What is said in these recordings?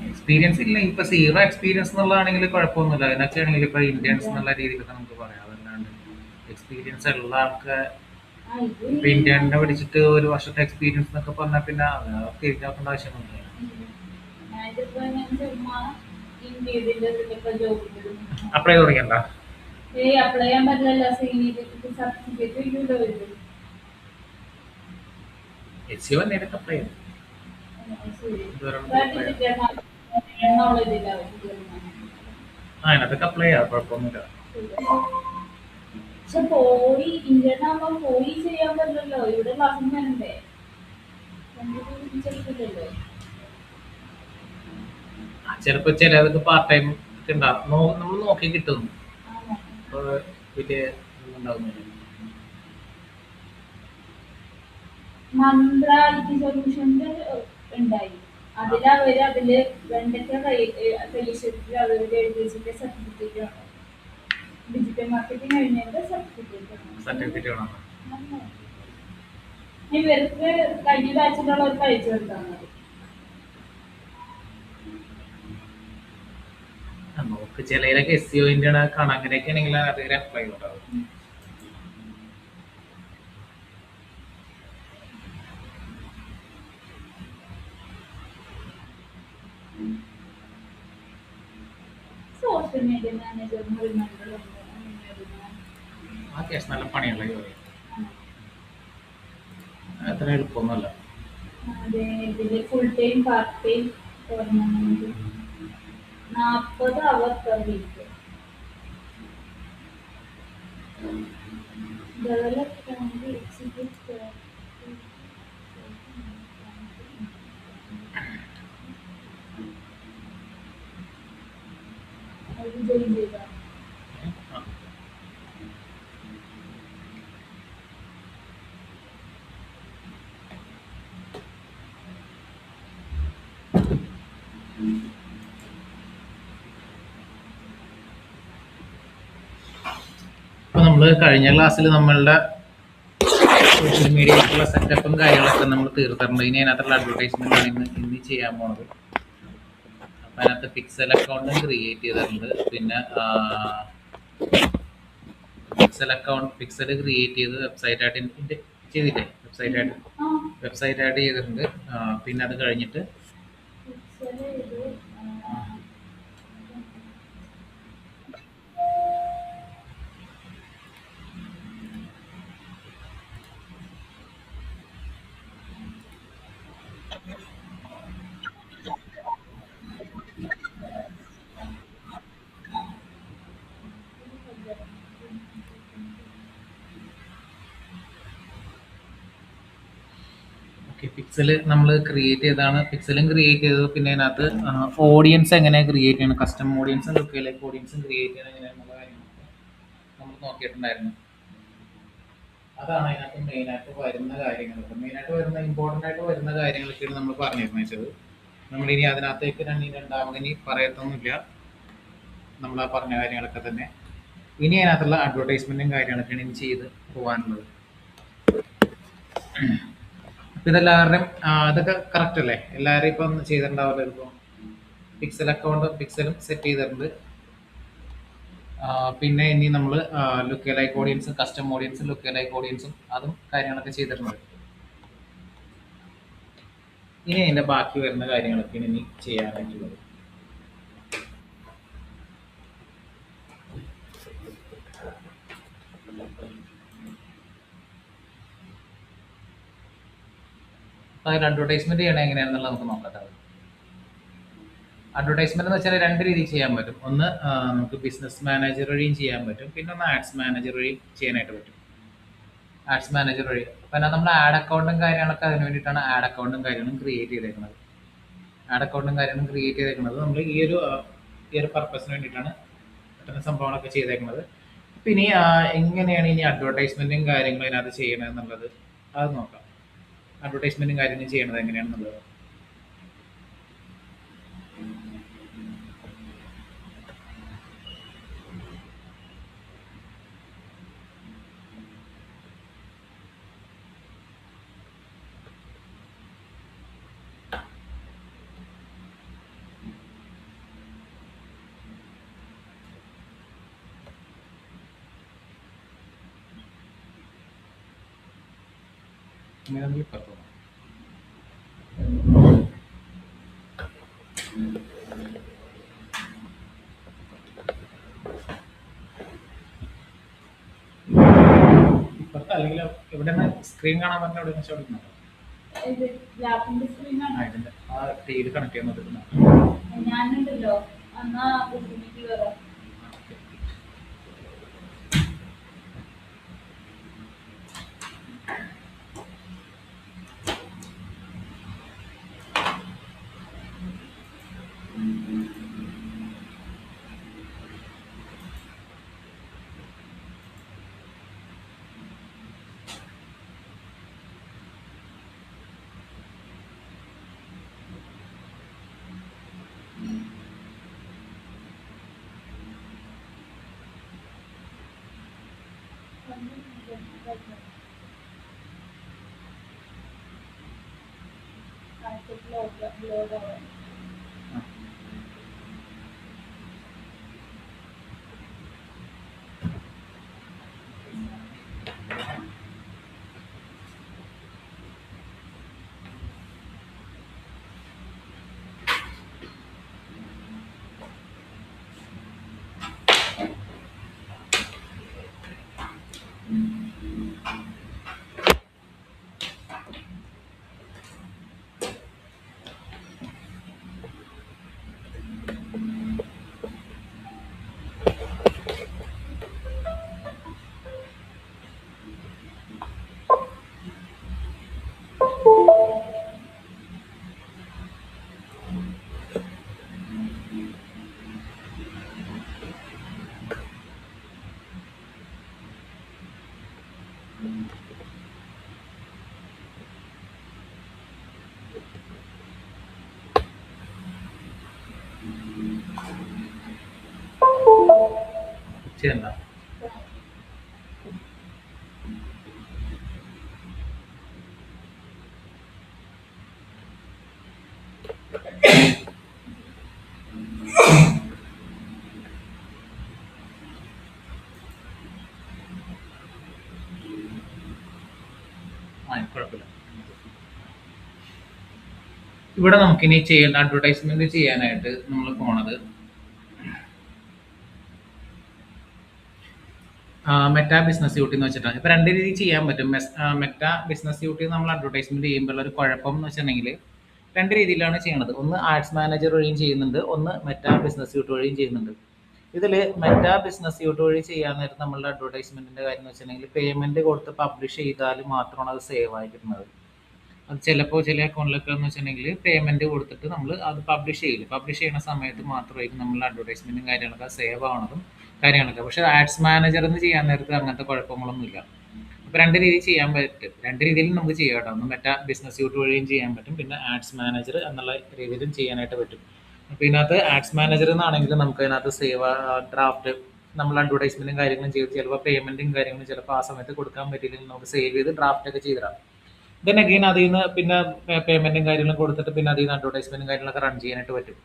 Experience ഇല്ല, ഇപ്പൊ zero experience എന്നുള്ളതാണെങ്കിൽ കുഴപ്പമൊന്നുമില്ല. അതിനൊക്കെ ആണെങ്കിൽ ഇപ്പൊ ഇന്ത്യൻസ് എന്നുള്ള രീതിയിലൊക്കെ നമുക്ക് പറയാം. അതല്ലാണ്ട് എക്സ്പീരിയൻസ് ഉള്ള ആൾക്ക് ഇപ്പൊ ഇന്ത്യനെ പഠിച്ചിട്ട് ഒരു വർഷത്തെ എക്സ്പീരിയൻസ് എന്നൊക്കെ പറഞ്ഞാൽ പിന്നെ അത് തിരിഞ്ഞു നോക്കേണ്ട ആവശ്യമൊന്നുമില്ല. അപ്ലൈ തുടങ്ങിയണ്ട എസ് സി നേരിട്ട് അപ്ലൈ ചെയ്തു. ആ അതിനകത്തൊക്കെ അപ്ലൈ ചെയ്യാം, കുഴപ്പമൊന്നുമില്ല. പക്ഷെ പോയി ഇന്ത്യൻ ആകുമ്പോ പോയി ചെയ്യാൻ പറ്റില്ലല്ലോ, ഇവിടെ ക്ലാസ്സിൽ വരണ്ടേ, ചെയ്തില്ലല്ലോ. ചിലപ്പോ ചിലതൊക്കെ പാർട്ട് ടൈം ഒക്കെ ഉണ്ടാവും, നമ്മൾ നോക്കി കിട്ടുന്നു. അപ്പൊ വലിയ ഉണ്ടാവുന്നില്ല. മന്ത്ര ഐ ടി സൊല്യൂഷന്റെ ഉണ്ടായി, അതില് വെണ്ടയ്ക്ക ഫെലിഷ്യത്തിൽ അവരുടെ എഴുതിയ സർട്ടിഫിക്കറ്റ് ആണ്, ഡിജിറ്റൽ മാർക്കറ്റിംഗ് കഴിഞ്ഞതിന്റെ സർട്ടിഫിക്കറ്റ് വേണം. ഇവർക്ക് കഴിഞ്ഞ ബാച്ചിലുള്ളവർക്ക് അയച്ചു കൊടുത്താൽ മതി. നമുക്ക് ചിലയിലൊക്കെ എസ് സി ഒ കാണാം, അങ്ങനെയൊക്കെ ആണെങ്കിൽ അതിൽ അപ്ലൈ ഉണ്ടാവും. സോഷ്യൽ മീഡിയ മാനേജർ ആ കേസ് നല്ല പണിയുള്ള ജോലി, അത്ര എളുപ്പമൊന്നുമല്ല. അതെ, ഇതില് full time part time 40 hour per week. Develop and execute join ചെയ്ത ഇപ്പൊ നമ്മള് കഴിഞ്ഞ ക്ലാസ്സിൽ നമ്മളുടെ സോഷ്യൽ മീഡിയയിലുള്ള സെറ്റപ്പും കാര്യങ്ങളൊക്കെ നമ്മൾ തീർത്തിട്ടുണ്ട്. ഇനി അതിനകത്തുള്ള അഡ്വർടൈസ്മെന്റ് ആണ് ഇന്ന് ചെയ്യാൻ പോണത്. അപ്പൊ അതിനകത്ത് പിക്സൽ അക്കൗണ്ടും ക്രിയേറ്റ് ചെയ്തിട്ടുണ്ട്. പിന്നെ പിക്സൽ അക്കൗണ്ട് പിക്സൽ ക്രിയേറ്റ് ചെയ്ത് വെബ്സൈറ്റ് ആയിട്ട് ചെയ്തില്ലേ? വെബ്സൈറ്റ് ആയിട്ട് ആ വെബ്സൈറ്റ് ആയിട്ട് ചെയ്തിട്ടുണ്ട്. പിന്നെ അത് കഴിഞ്ഞിട്ട് പിക്ചർ ഇത് ഓക്കെ, പിക്സൽ നമ്മൾ ക്രിയേറ്റ് ചെയ്താണ്. പിക്സലും ക്രിയേറ്റ് ചെയ്തത്. പിന്നെ അതിനകത്ത് ഓഡിയൻസ് എങ്ങനെ ക്രിയേറ്റ് ചെയ്യണം, കസ്റ്റം ഓഡിയൻസും ലുക്കിലേക്ക് ഓഡിയൻസും ക്രിയേറ്റ് ചെയ്യണം എങ്ങനെയാണെന്നുള്ള കാര്യങ്ങളൊക്കെ നമ്മൾ നോക്കിയിട്ടുണ്ടായിരുന്നു. അതാണ് അതിനകത്ത് മെയിനായിട്ട് വരുന്ന കാര്യങ്ങളൊക്കെ. മെയിനായിട്ട് വരുന്ന ഇമ്പോർട്ടൻ്റ് ആയിട്ട് വരുന്ന കാര്യങ്ങളൊക്കെയാണ് നമ്മൾ പറഞ്ഞിരുന്നത് വെച്ചത്. നമ്മളിനി അതിനകത്തേക്ക് രണ്ടാമതിനി പറയത്തൊന്നുമില്ല. നമ്മൾ ആ പറഞ്ഞ കാര്യങ്ങളൊക്കെ തന്നെ. ഇനി അതിനകത്തുള്ള അഡ്വർടൈസ്മെന്റും കാര്യങ്ങളൊക്കെയാണ് ഇനി ചെയ്ത് പോകാനുള്ളത്. അപ്പൊ ഇതെല്ലാവരുടെയും ഇതൊക്കെ കറക്റ്റ് അല്ലേ? എല്ലാവരും ഇപ്പം ചെയ്തിട്ടുണ്ടാവില്ല. ഇപ്പോൾ പിക്സലും സെറ്റ് ചെയ്തിട്ടുണ്ട്. പിന്നെ ഇനി നമ്മൾ ലുക്ക് ലൈക്ക് ഓഡിയൻസും കസ്റ്റം ഓഡിയൻസും ലുക്ക് ലൈക്ക് ഓഡിയൻസും അതും കാര്യങ്ങളൊക്കെ ചെയ്തിട്ടുണ്ട്. ഇനി അതിന്റെ ബാക്കി വരുന്ന കാര്യങ്ങളൊക്കെയാണ് ഇനി ചെയ്യാനായിട്ടുള്ളത്. അപ്പൊ അതിൽ അഡ്വർടൈസ്മെന്റ് ചെയ്യണത് എങ്ങനെയാണെന്നുള്ളത് നമുക്ക് നോക്കട്ടെ. അഡ്വർടൈസ്മെന്റ് എന്ന് വെച്ചാൽ രണ്ട് രീതിയിൽ ചെയ്യാൻ പറ്റും. ഒന്ന് നമുക്ക് ബിസിനസ് മാനേജർ വഴിയും ചെയ്യാൻ പറ്റും. പിന്നെ ഒന്ന് ആഡ്സ് മാനേജർ വഴിയും ചെയ്യാനായിട്ട് പറ്റും. ആഡ്സ് മാനേജർ വഴി പിന്നെ നമ്മൾ ആഡ് അക്കൗണ്ടും കാര്യങ്ങളൊക്കെ അതിന് വേണ്ടിയിട്ടാണ് ആഡ് അക്കൗണ്ടും കാര്യങ്ങളും ക്രിയേറ്റ് ചെയ്തേക്കുന്നത്. ആഡ് അക്കൗണ്ടും കാര്യങ്ങളും ക്രിയേറ്റ് ചെയ്തേക്കുന്നത് നമ്മൾ ഈ ഒരു പർപ്പസിന് വേണ്ടിയിട്ടാണ് ഇത്തരം സംഭവങ്ങളൊക്കെ ചെയ്തേക്കുന്നത്. അപ്പം ഇനി എങ്ങനെയാണ് ഇനി അഡ്വർടൈസ്മെന്റും കാര്യങ്ങളും അതിനകത്ത് ചെയ്യണത് എന്നുള്ളത് അത് നോക്കാം. അഡ്വർടൈസ്മെന്റും കാര്യങ്ങളും ചെയ്യണത് എങ്ങനെയാണെന്നുള്ളത് ഇങ്ങനെ പറ്റും. ഇപ്പുറത്ത് അല്ലെങ്കിൽ എവിടെയാണ് സ്ക്രീൻ കാണാൻ പറഞ്ഞ എവിടെ വെച്ചാൽ വിളിക്കുന്നുണ്ടോ? ഇത് ലാപ്പിന്റെ സ്ക്രീനാണ്. ഇതിന്റെ ആ ടിവിയിൽ കണക്ട് ചെയ്യാൻ നോക്കുന്നുണ്ട്. ഞാനുണ്ടല്ലോ എന്നാ ബുദ്ധിമുട്ടി വരാം. ചെയ്യണ്ട. ഇവിടെ നമുക്കിനി ചെയ്യുന്ന അഡ്വർടൈസ്മെന്റ് ചെയ്യാനായിട്ട് നമ്മൾ പോണത് മെറ്റാ ബിസിനസ് യൂട്ടി എന്ന് വെച്ചിട്ടാണ്. ഇപ്പൊ രണ്ട് രീതിയിൽ ചെയ്യാൻ പറ്റും. മെറ്റാ ബിസിനസ് യൂട്ടി നമ്മൾ അഡ്വർടൈസ്മെന്റ് ചെയ്യുമ്പോൾ ഒരു കുഴപ്പം എന്ന് വെച്ചിട്ടുണ്ടെങ്കിൽ രണ്ട് രീതിയിലാണ് ചെയ്യണത്. ഒന്ന് ആഡ്സ് മാനേജർ വഴിയും ചെയ്യുന്നുണ്ട്, ഒന്ന് മെറ്റാ ബിസിനസ് യൂട്ട് വഴിയും ചെയ്യുന്നുണ്ട്. ഇതിൽ മെറ്റാ ബിസിനസ് യൂട്ട് വഴി ചെയ്യാൻ നേരത്ത് നമ്മളുടെ അഡ്വർടൈസ്മെന്റിന്റെ കാര്യം എന്ന് വെച്ചിട്ടുണ്ടെങ്കിൽ പേയ്മെന്റ് കൊടുത്ത് പബ്ലിഷ് ചെയ്താൽ മാത്രമാണ് അത് സേവ് ആയി കിട്ടുന്നത്. അത് ചിലപ്പോൾ ചില അക്കൗണ്ടിലൊക്കെ എന്ന് വെച്ചിട്ടുണ്ടെങ്കിൽ പേയ്മെന്റ് കൊടുത്തിട്ട് നമ്മൾ അത് പബ്ലിഷ് ചെയ്യില്ല. പബ്ലിഷ് ചെയ്യുന്ന സമയത്ത് മാത്രമായിരിക്കും നമ്മളുടെ അഡ്വർടൈസ്മെന്റും കാര്യങ്ങളൊക്കെ സേവ് ആവണതും കാര്യങ്ങളൊക്കെ. പക്ഷേ ആഡ്സ് മാനേജർ എന്ന് ചെയ്യാൻ നേരത്ത് അങ്ങനത്തെ കുഴപ്പങ്ങളൊന്നുമില്ല. അപ്പോൾ രണ്ട് രീതിയിൽ ചെയ്യാൻ പറ്റും. രണ്ട് രീതിയിലും നമുക്ക് ചെയ്യാം കേട്ടോ. ഒന്ന് മെറ്റാ ബിസിനസ് യൂട്ട് വഴിയും ചെയ്യാൻ പറ്റും, പിന്നെ ആഡ്സ് മാനേജർ എന്നുള്ള രീതിയിലും ചെയ്യാനായിട്ട് പറ്റും. അപ്പോൾ ഇതിനകത്ത് ആഡ്സ് മാനേജർ എന്നാണെങ്കിൽ നമുക്ക് അതിനകത്ത് സേവ് ഡ്രാഫ്റ്റ് നമ്മൾ അഡ്വർടൈസ്മെന്റും കാര്യങ്ങളും ചെയ്ത് ചിലപ്പോൾ പേയ്മെന്റും കാര്യങ്ങളും ചിലപ്പോൾ ആ സമയത്ത് കൊടുക്കാൻ പറ്റിയില്ലെങ്കിൽ നമുക്ക് സേവ് ചെയ്ത് ഡ്രാഫ്റ്റ് ഒക്കെ ചെയ്തിടാം. ദെൻ അഗെയിൻ അതിൽ നിന്ന് പിന്നെ പേയ്മെന്റും കാര്യങ്ങളും കൊടുത്തിട്ട് പിന്നെ അതിൽ നിന്ന് അഡ്വർടൈസ്മെന്റും കാര്യങ്ങളൊക്കെ റൺ ചെയ്യാനായിട്ട് പറ്റും.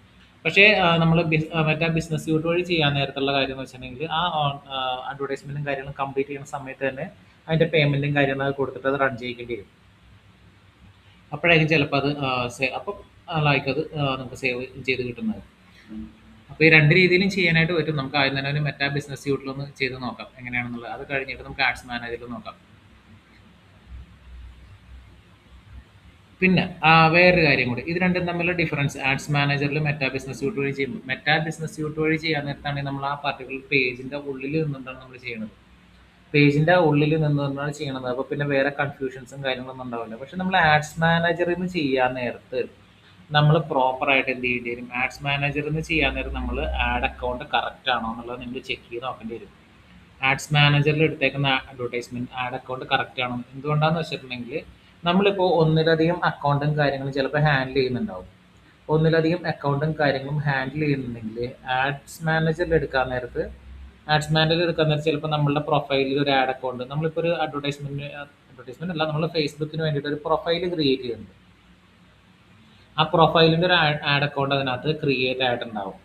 പക്ഷേ നമ്മൾ മറ്റേ ബിസിനസ് യൂട്ട് വഴി ചെയ്യാൻ നേരത്തുള്ള കാര്യം എന്ന് വെച്ചിട്ടുണ്ടെങ്കിൽ ആ അഡ്വർടൈസ്മെന്റും കാര്യങ്ങളും കംപ്ലീറ്റ് ചെയ്യുന്ന സമയത്ത് തന്നെ അതിന്റെ പേയ്മെന്റും കാര്യങ്ങളൊക്കെ കൊടുത്തിട്ട് അത് റൺ ചെയ്യിക്കേണ്ടി വരും. അപ്പോഴായിരിക്കും ചിലപ്പോൾ അത് അപ്പം ലൈക്ക് അത് നമുക്ക് സേവ് ചെയ്ത് കിട്ടുന്നത്. അപ്പോൾ ഈ രണ്ട് രീതിയിലും ചെയ്യാനായിട്ട് പറ്റും. നമുക്ക് ആദ്യം തന്നെ ഒരു മെറ്റാ ബിസിനസ് യൂട്ടിലൊന്ന് ചെയ്ത് നോക്കാം എങ്ങനെയാണെന്നുള്ളത്. അത് കഴിഞ്ഞിട്ട് നമുക്ക് ആഡ്സ് മാനേജറിൽ നോക്കാം. പിന്നെ വേറൊരു കാര്യം കൂടി, ഇത് രണ്ടും തമ്മിലുള്ള ഡിഫറൻസ് ആഡ്സ് മാനേജറിൽ മെറ്റാ ബിസിനസ് യൂട്ട് വഴി ചെയ്യുമ്പോൾ, മെറ്റാ ബിസിനസ് യൂട്ട് വഴി ചെയ്യാൻ നേരത്താണെങ്കിൽ നമ്മൾ ആ പർട്ടിക്കുലർ പേജിന്റെ ഉള്ളിൽ നിന്നുകൊണ്ടാണ് നമ്മൾ ചെയ്യുന്നത്. പേജിന്റെ ഉള്ളിൽ നിന്നുകൊണ്ടാണ് ചെയ്യണത്. അപ്പോൾ പിന്നെ വേറെ കൺഫ്യൂഷൻസും കാര്യങ്ങളൊന്നും ഉണ്ടാവില്ല. പക്ഷെ നമ്മൾ ആഡ്സ് മാനേജറിൽ നിന്ന് ചെയ്യാൻ നേരത്ത് നമ്മൾ പ്രോപ്പർ ആയിട്ട് എന്ത് ചെയ്യേണ്ടി വരും? ആഡ്സ് മാനേജറിൽ നിന്ന് ചെയ്യാൻ നേരം നമ്മൾ ആഡ് അക്കൗണ്ട് കറക്റ്റ് ആണോ എന്നുള്ളത് നിങ്ങൾ ചെക്ക് ചെയ്ത് നോക്കേണ്ടി വരും. ആഡ്സ് മാനേജറിൽ എടുത്തേക്കുന്ന അഡ്വർടൈസ്മെന്റ് ആഡ് അക്കൗണ്ട് കറക്റ്റ് ആണോ? എന്തുകൊണ്ടാന്ന് വെച്ചിട്ടുണ്ടെങ്കിൽ നമ്മളിപ്പോൾ ഒന്നിലധികം അക്കൗണ്ടും കാര്യങ്ങളും ചിലപ്പോൾ ഹാൻഡിൽ ചെയ്യുന്നുണ്ടാവും. ഒന്നിലധികം അക്കൗണ്ടും കാര്യങ്ങളും ഹാൻഡിൽ ചെയ്യുന്നുണ്ടെങ്കിൽ ആഡ്സ് മാനേജറിൽ എടുക്കാൻ നേരത്ത് ചിലപ്പോൾ നമ്മളുടെ പ്രൊഫൈലിൽ ഒരു ആഡ് അക്കൗണ്ട്, നമ്മളിപ്പോൾ ഒരു അഡ്വർടൈസ്മെന്റ് അല്ല, നമ്മൾ ഫേസ്ബുക്കിന് വേണ്ടിയിട്ട് ഒരു പ്രൊഫൈൽ ക്രിയേറ്റ് ചെയ്യുന്നുണ്ട്. ആ പ്രൊഫൈലിന്റെ ഒരു ആഡ് അക്കൗണ്ട് അതിനകത്ത് ക്രിയേറ്റ് ആയിട്ടുണ്ടാവും.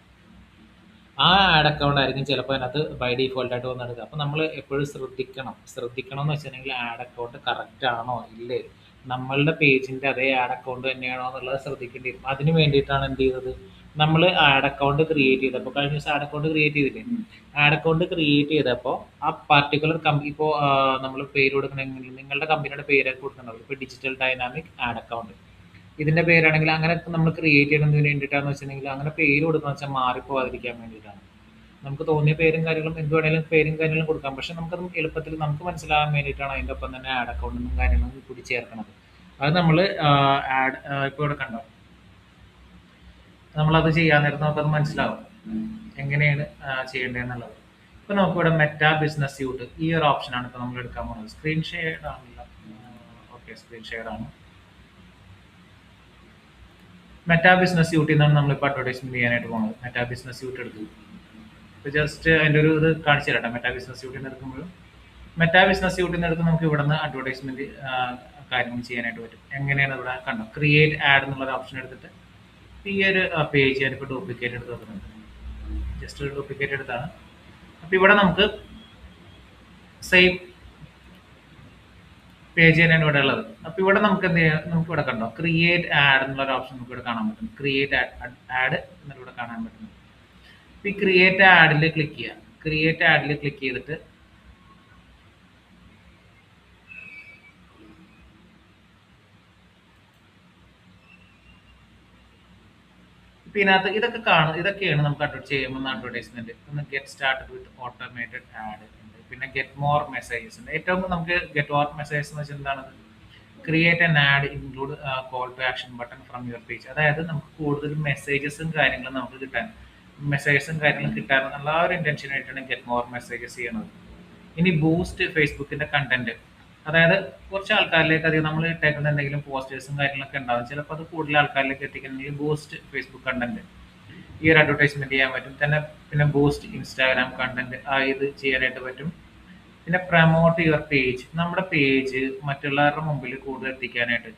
ആ ആഡ് അക്കൗണ്ട് ആയിരിക്കും ചിലപ്പോൾ അതിനകത്ത് ബൈ ഡീഫോൾട്ട് ആയിട്ട് വന്നെടുക്കുക. അപ്പോൾ നമ്മൾ എപ്പോഴും ശ്രദ്ധിക്കണം എന്ന് വെച്ചിട്ടുണ്ടെങ്കിൽ ആഡ് അക്കൗണ്ട് കറക്റ്റ് ആണോ ഇല്ലേ, നമ്മളുടെ പേജിന്റെ അതേ ആഡ് അക്കൗണ്ട് തന്നെയാണോ എന്നുള്ളത് ശ്രദ്ധിക്കേണ്ടി വരും. അതിന് വേണ്ടിയിട്ടാണ് എന്ത് ചെയ്തത്, നമ്മൾ ആഡ് അക്കൗണ്ട് ക്രിയേറ്റ് ചെയ്തപ്പോൾ, കഴിഞ്ഞ ദിവസം ആഡ് അക്കൗണ്ട് ക്രിയേറ്റ് ചെയ്തില്ലേ, ആഡ് അക്കൗണ്ട് ക്രിയേറ്റ് ചെയ്തപ്പോൾ ആ പർട്ടിക്കുലർ കമ്പനി, ഇപ്പോൾ നമ്മൾ പേര് കൊടുക്കണമെങ്കിൽ നിങ്ങളുടെ കമ്പനിയുടെ പേരൊക്കെ കൊടുക്കുന്നുണ്ടാവും. ഇപ്പോൾ ഡിജിറ്റൽ ഡൈനാമിക് ആഡ് അക്കൗണ്ട് ഇതിന്റെ പേരാണെങ്കിൽ അങ്ങനെ നമ്മൾ ക്രിയേറ്റ് ചെയ്യുന്നതിന് വേണ്ടിയിട്ടാന്ന് വെച്ചിട്ടുണ്ടെങ്കിൽ അങ്ങനെ പേര് കൊടുക്കുന്ന വെച്ചാൽ മാറിപ്പോവാതിരിക്കാൻ വേണ്ടിയിട്ടാണ്. നമുക്ക് തോന്നിയ പേരും കാര്യങ്ങളും എന്ത് വേണേലും പേരും കാര്യങ്ങളും കൊടുക്കാം. പക്ഷെ നമുക്കത് എളുപ്പത്തിൽ നമുക്ക് മനസ്സിലാകാൻ വേണ്ടിയിട്ടാണ് അതിൻ്റെ ഒപ്പം തന്നെ ആഡ് അക്കൗണ്ടും കാര്യങ്ങളും കൂടി ചേർക്കുന്നത്. അത് നമ്മൾ ആഡ് ഇപ്പോൾ ഇവിടെ കണ്ടോ, നമ്മളത് ചെയ്യാൻ നേരം നമുക്കത് മനസ്സിലാവും എങ്ങനെയാണ് ചെയ്യേണ്ടതെന്നുള്ളത്. ഇപ്പൊ നമുക്കിവിടെ മെറ്റാ ബിസിനസ് യൂട്ട് ഈ ഒരു ഓപ്ഷനാണ് ഇപ്പോൾ നമ്മൾ എടുക്കാൻ പോകുന്നത്. സ്ക്രീൻ ഷെയർഡ് ആണല്ലോ. ഓക്കെ, സ്ക്രീൻ ഷെയർഡ് ആണ്. മെറ്റാ ബിസിനസ് യൂട്ടിൽ നിന്നാണ് നമ്മളിപ്പോൾ അഡ്വർടൈസ്മെന്റ് ചെയ്യാനായിട്ട് പോകുന്നത്. മെറ്റാ ബിസിനസ് യൂട്ട് എടുത്തു. ഇപ്പോൾ ജസ്റ്റ് അതിൻ്റെ ഒരു ഇത് കാണിച്ചു തരട്ടെ. മെറ്റാ ബിസിനസ് യൂട്ടിൽ നിന്ന് എടുക്കുമ്പോഴും മെറ്റാ ബിസിനസ് യൂട്ടിൽ നിന്ന് എടുത്ത് നമുക്ക് ഇവിടെ നിന്ന് അഡ്വർടൈസ്മെന്റ് കാര്യങ്ങൾ ചെയ്യാനായിട്ട് പറ്റും. എങ്ങനെയാണ് ഇവിടെ കണ്ടോ, ക്രിയേറ്റ് ആഡ് എന്നുള്ള ഓപ്ഷൻ എടുത്തിട്ട് ഈ ഒരു പേജ് ഞാനിപ്പോൾ ഡ്യൂപ്ലിക്കേറ്റ് എടുത്ത് വെക്കുന്നുണ്ട്. ജസ്റ്റ് ഒരു ഡ്യൂപ്ലിക്കേറ്റ് എടുത്താണ്. അപ്പോൾ ഇവിടെ നമുക്ക് സെയിം പേജ് തന്നെയാണ് ഇവിടെ ഉള്ളത്. അപ്പോൾ ഇവിടെ നമുക്ക് എന്ത് ചെയ്യാം, നമുക്ക് ഇവിടെ കണ്ടോ ക്രിയേറ്റ് ആഡ് എന്നുള്ള ഒരു ഓപ്ഷൻ നമുക്ക് ഇവിടെ കാണാൻ പറ്റും. ക്രിയേറ്റ് ആഡ് എന്നുള്ള ഇവിടെ കാണാൻ പറ്റും. ഈ ക്രിയേറ്റ് ആഡിൽ ക്ലിക്ക് ചെയ്യുക. ക്രിയേറ്റ് ആഡിൽ ക്ലിക്ക് ചെയ്തിട്ട് ഇപ്പൊ ഇതിനകത്ത് ഇതൊക്കെയാണ് നമുക്ക് ചെയ്യുമ്പോൾ അഡ്വർടൈസ്മെന്റ്. ഒന്ന് get started with automated add ഉണ്ട്, പിന്നെ ഗെറ്റ് മോർ മെസ്സേജസ് ഉണ്ട്. ഏറ്റവും നമുക്ക് ഗെറ്റ് മോർ മെസ്സേജസ് എന്ന് വെച്ചാൽ എന്താണ്, create an ad include call to action button from your page. അതായത് നമുക്ക് കൂടുതൽ മെസ്സേജസും കാര്യങ്ങളും നമുക്ക് കിട്ടാൻ എന്നുള്ള ഒരു ഇന്റൻഷൻ ആയിട്ടാണ് ഗെറ്റ് മോർ മെസ്സേജസ് ചെയ്യുന്നത്. ഇനി ബൂസ്റ്റ് ഫേസ്ബുക്കിന്റെ കണ്ടന്റ്, അതായത് കുറച്ച് ആൾക്കാരിലേക്ക് അധികം നമ്മൾ ഇട്ടേക്കുന്ന എന്തെങ്കിലും പോസ്റ്റേഴ്സും കാര്യങ്ങളൊക്കെ ഉണ്ടാവും. ചിലപ്പോൾ അത് കൂടുതൽ ആൾക്കാരിലേക്ക് എത്തിക്കണമെങ്കിൽ ബൂസ്റ്റ് ഫേസ്ബുക്ക് കണ്ടന്റ് ഈ ഒരു അഡ്വർടൈസ്മെന്റ് ചെയ്യാൻ പറ്റും. പിന്നെ ബൂസ്റ്റ് ഇൻസ്റ്റാഗ്രാം കണ്ടന്റ് ഇത് ചെയ്യാനായിട്ട് പറ്റും. പിന്നെ പ്രമോട്ട് യുവർ പേജ്, നമ്മുടെ പേജ് മറ്റുള്ളവരുടെ മുമ്പിൽ കൂടുതൽ എത്തിക്കാനായിട്ട്.